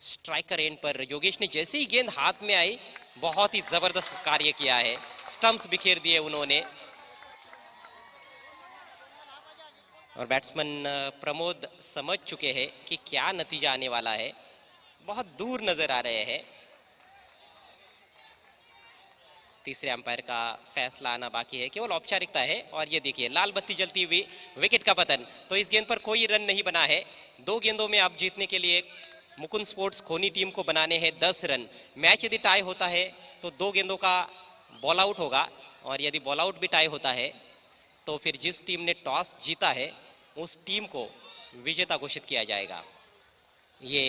स्ट्राइकर एंड पर योगेश ने जैसे ही गेंद हाथ में आई बहुत ही जबरदस्त कार्य किया है, स्टंप्स बिखेर दिए उन्होंने और बैट्समैन प्रमोद समझ चुके हैं कि क्या नतीजा आने वाला है, बहुत दूर नजर आ रहे हैं। तीसरे अंपायर का फैसला आना बाकी है, केवल औपचारिकता है और ये देखिए लाल बत्ती जलती हुई, विकेट का पतन। तो इस गेंद पर कोई रन नहीं बना है। 2 गेंदों में अब जीतने के लिए मुकुंद स्पोर्ट्स खोनी टीम को बनाने हैं 10 रन। मैच यदि टाई होता है तो 2 गेंदों का बॉल आउट होगा और यदि बॉल आउट भी टाई होता है तो फिर जिस टीम ने टॉस जीता है उस टीम को विजेता घोषित किया जाएगा। ये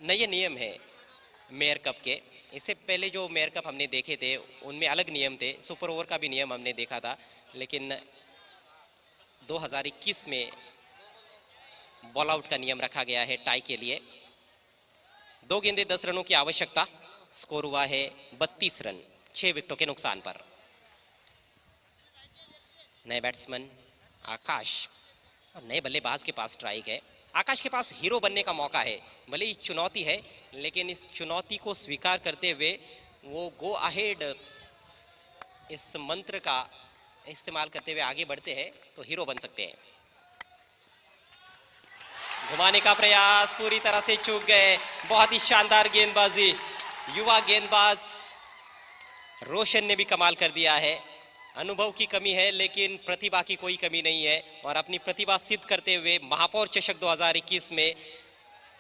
नए नियम है मेयर कप के। इससे पहले जो मेयर कप हमने देखे थे उनमें अलग नियम थे, सुपर ओवर का भी नियम हमने देखा था, लेकिन 2021 में बॉल आउट का नियम रखा गया है टाई के लिए। 2 गेंदे 10 रनों की आवश्यकता। स्कोर हुआ है 32 रन 6 विकेटों के नुकसान पर। नए बैट्समैन आकाश और नए बल्लेबाज के पास स्ट्राइक है। आकाश के पास हीरो बनने का मौका है, भले ही चुनौती है लेकिन इस चुनौती को स्वीकार करते हुए वो गो अहेड इस मंत्र का इस्तेमाल करते हुए आगे बढ़ते हैं तो हीरो बन सकते हैं। घुमाने का प्रयास पूरी तरह से चूक गए। बहुत ही शानदार गेंदबाजी, युवा गेंदबाज रोशन ने भी कमाल कर दिया है। अनुभव की कमी है लेकिन प्रतिभा की कोई कमी नहीं है और अपनी प्रतिभा सिद्ध करते हुए महापौर चषक 2021 में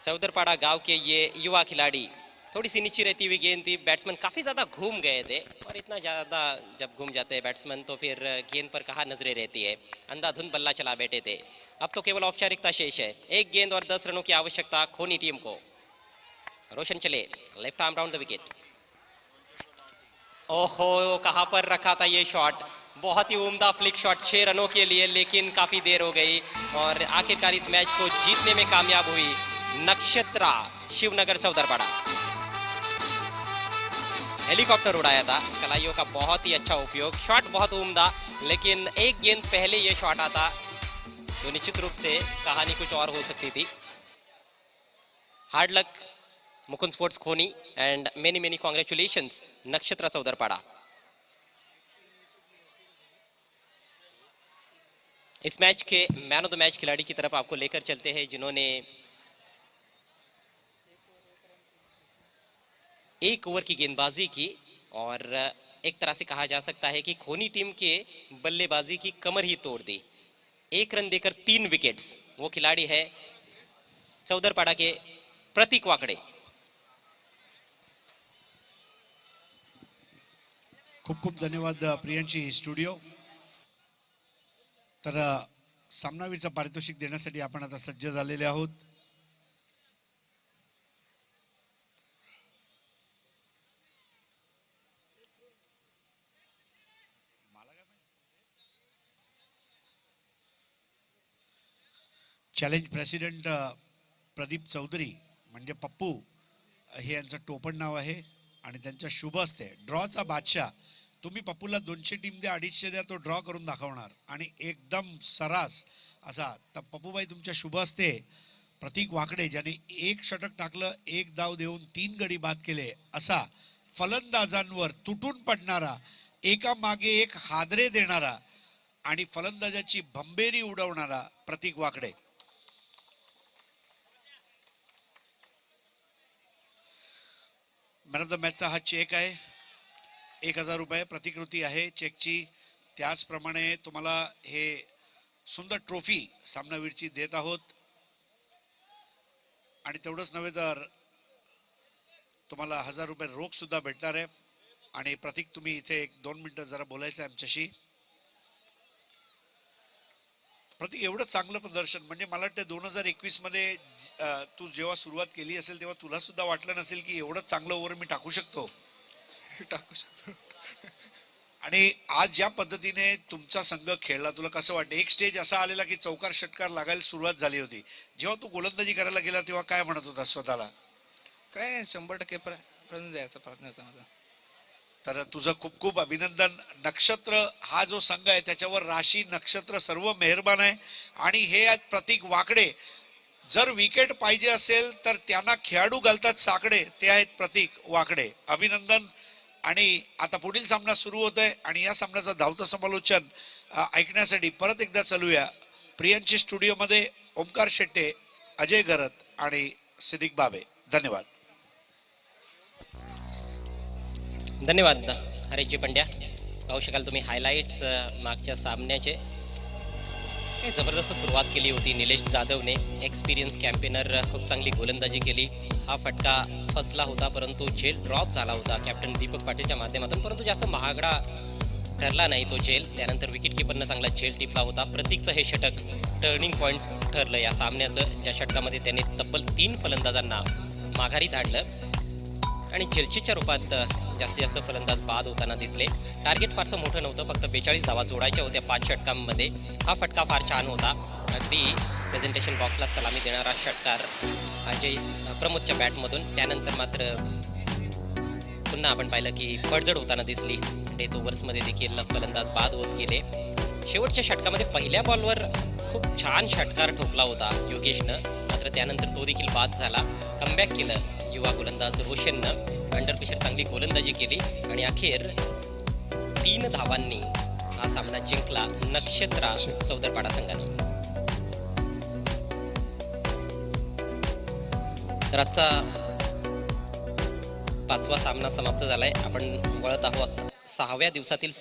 चौधरपाड़ा गांव के ये युवा खिलाड़ी, थोड़ी सी नीचे रहती हुई गेंद थी, बैट्समैन काफ़ी ज़्यादा घूम गए थे और इतना ज़्यादा जब घूम जाते हैं बैट्समैन तो फिर गेंद पर कहाँ नजरें रहती है, अंधाधुंध बल्ला चला बैठे थे। अब तो केवल औपचारिकता शेष है। 1 गेंद और 10 रनों की आवश्यकता खोनी टीम को। रोशन चले, left arm round the wicket. ओहो, कहाँ पर रखा था ये शॉट, बहुत ही उम्दा फ्लिक शॉट 6 रनों के लिए, लेकिन काफ़ी देर हो गई और आखिरकार इस मैच को जीतने में कामयाब हुई नक्षत्रा शिवनगर चौधरपाड़ा। हेलीकॉप्टर उड़ाया था, कलाइयों का बहुत ही अच्छा उपयोग, शॉट बहुत उम्दा, लेकिन 1 गेंद पहले ये शॉट आता तो निश्चित रूप से कहानी कुछ और हो सकती थी। Hard luck Mukund sports Khoni and many congratulations Nakshatra Chaudharpada. इस मैच के मैन ऑफ द मैच खिलाड़ी की तरफ आपको लेकर चलते हैं, जिन्होंने एक ओवर की गेंदबाजी की और एक तरह से कहा जा सकता है कि खोनी टीम के बल्लेबाजी की कमर ही तोड़ दी। 1 रन देकर 3 विकेट्स। वो खिलाड़ी है चौदरपाड़ा के प्रतीक वाकड़े। खूप खूप धन्यवाद प्रियांशी स्टुडिओ. तर सामनावीरचं पारितोषिक देण्यासाठी आपण आता सज्ज झालेले आहोत. चॅलेंज प्रेसिडेंट प्रदीप चौधरी म्हणजे पप्पू हे यांचं टोपण नाव आहे आणि त्यांच्या शुभ असते ड्रॉचा बादशाह. तुम्ही पप्पूला 200 टीम द्या, 250 द्या, तो ड्रॉ करून दाखवणार आणि एकदम सरास असा. तर पप्पूबाई तुमच्या शुभ असते प्रतीक वाकडे, ज्याने 1 षटक टाकलं, 1 धाव देऊन 3 गडी बाद केले, असा फलंदाजांवर तुटून पडणारा, एका मागे एक हादरे देणारा आणि फलंदाजाची भंबेरी उडवणारा प्रतीक वाकडे. मॅन ऑफ द मॅचचा हा चेक आहे. 1000 रुपये प्रतिकृती आहे चेकची. त्याचप्रमाणे तुम्हाला हे सुंदर ट्रॉफी सामनावीरची देत आहोत. आणि तेवढंच नव्हे तर तुम्हाला 1000 रुपये रोख सुद्धा भेटणार आहे. आणि प्रतीक, तुम्ही इथे 1-2 मिनिटं जरा बोलायचं आहे आमच्याशी. प्रतीक, एवढं चांगलं प्रदर्शन, म्हणजे मला वाटतं 2021 मध्ये तू जेव्हा सुरुवात केली असेल तेव्हा तुला सुद्धा वाटलं नसेल की एवढं चांगलं ओव्हर मी टाकू शकतो. आणि आज ज्या पद्धतीने तुमचा संघ खेळला, तुला कसं वाटतं? एक स्टेज असा आलेला की चौकार षटकार लागायला सुरुवात झाली होती. जेव्हा तू गोलंदाजी करायला गेला तेव्हा काय म्हणत होता स्वतःला? काय 100% पर्यंत जायचा प्रयत्न होता माझा. तर तुझं खूप खूप अभिनंदन. नक्षत्र हा जो संघ आहे त्याच्यावर राशी नक्षत्र सर्व मेहरबान आहे. आणि हे आहेत प्रतीक वाकडे. जर विकेट पाहिजे असेल तर त्यांना खेळाडू घालतात साकडे, ते आहेत प्रतीक वाकडे. अभिनंदन. आणि आता पुढील सामना सुरू होतोय आणि या सामन्याचं धावतं समालोचन ऐकण्यासाठी परत एकदा चालूया प्रियांची स्टुडिओमध्ये. ओमकार शेट्टे, अजय घरत आणि सिद्दीक बाबे. धन्यवाद. धन्यवाद हरेशजी पंड्या. पाहू शकाल तुम्ही हायलाइट्स मागच्या सामन्याचे. काही जबरदस्त सुरुवात केली होती निलेश जाधवने. एक्सपिरियन्स कॅम्पेनर, खूप चांगली गोलंदाजी केली. हा फटका फसला होता, परंतु झेल ड्रॉप झाला होता कॅप्टन दीपक पाटीलच्या माध्यमातून, परंतु जास्त महागडा ठरला नाही तो झेल. त्यानंतर विकेट किपरनं चांगला झेल टिपला होता. प्रतीकचं हे षटक टर्निंग पॉईंट ठरलं या सामन्याचं, ज्या षटकामध्ये त्याने तब्बल 3 फलंदाजांना माघारी धाडलं आणि झेलचीच्या रूपात जास्तीत जास्त फलंदाज बाद होताना दिसले. टार्गेट फारसं मोठं नव्हतं, फक्त 42 धावा जोडायच्या होत्या 5 षटकांमध्ये. हा फटका फार छान होता. अगदी प्रेझेंटेशन बॉक्सला सलामी देणारा षटकार अजय प्रमोदच्या बॅटमधून. त्यानंतर मात्र पुन्हा आपण पाहिलं की पडझड होताना दिसली. डेथ ओव्हर्समध्ये देखील फलंदाज बाद होत गेले. शेवटच्या षटकामध्ये पहिल्या बॉलवर खूप छान षटकार ठोकला होता योगेशनं, मात्र त्यानंतर तो देखील बाद झाला. कमबॅक केलं युवा गोलंदाज रोशननं. अंडर प्रेशर चांगली गोलंदाजी केली आणि अखेर 3 धावांनी हा सामना जिंकला नक्षत्रा चौदरपाडा संघाने. तर आजचा 5वा सामना समाप्त झालाय. आपण वळत आहोत 6व्या दिवसातील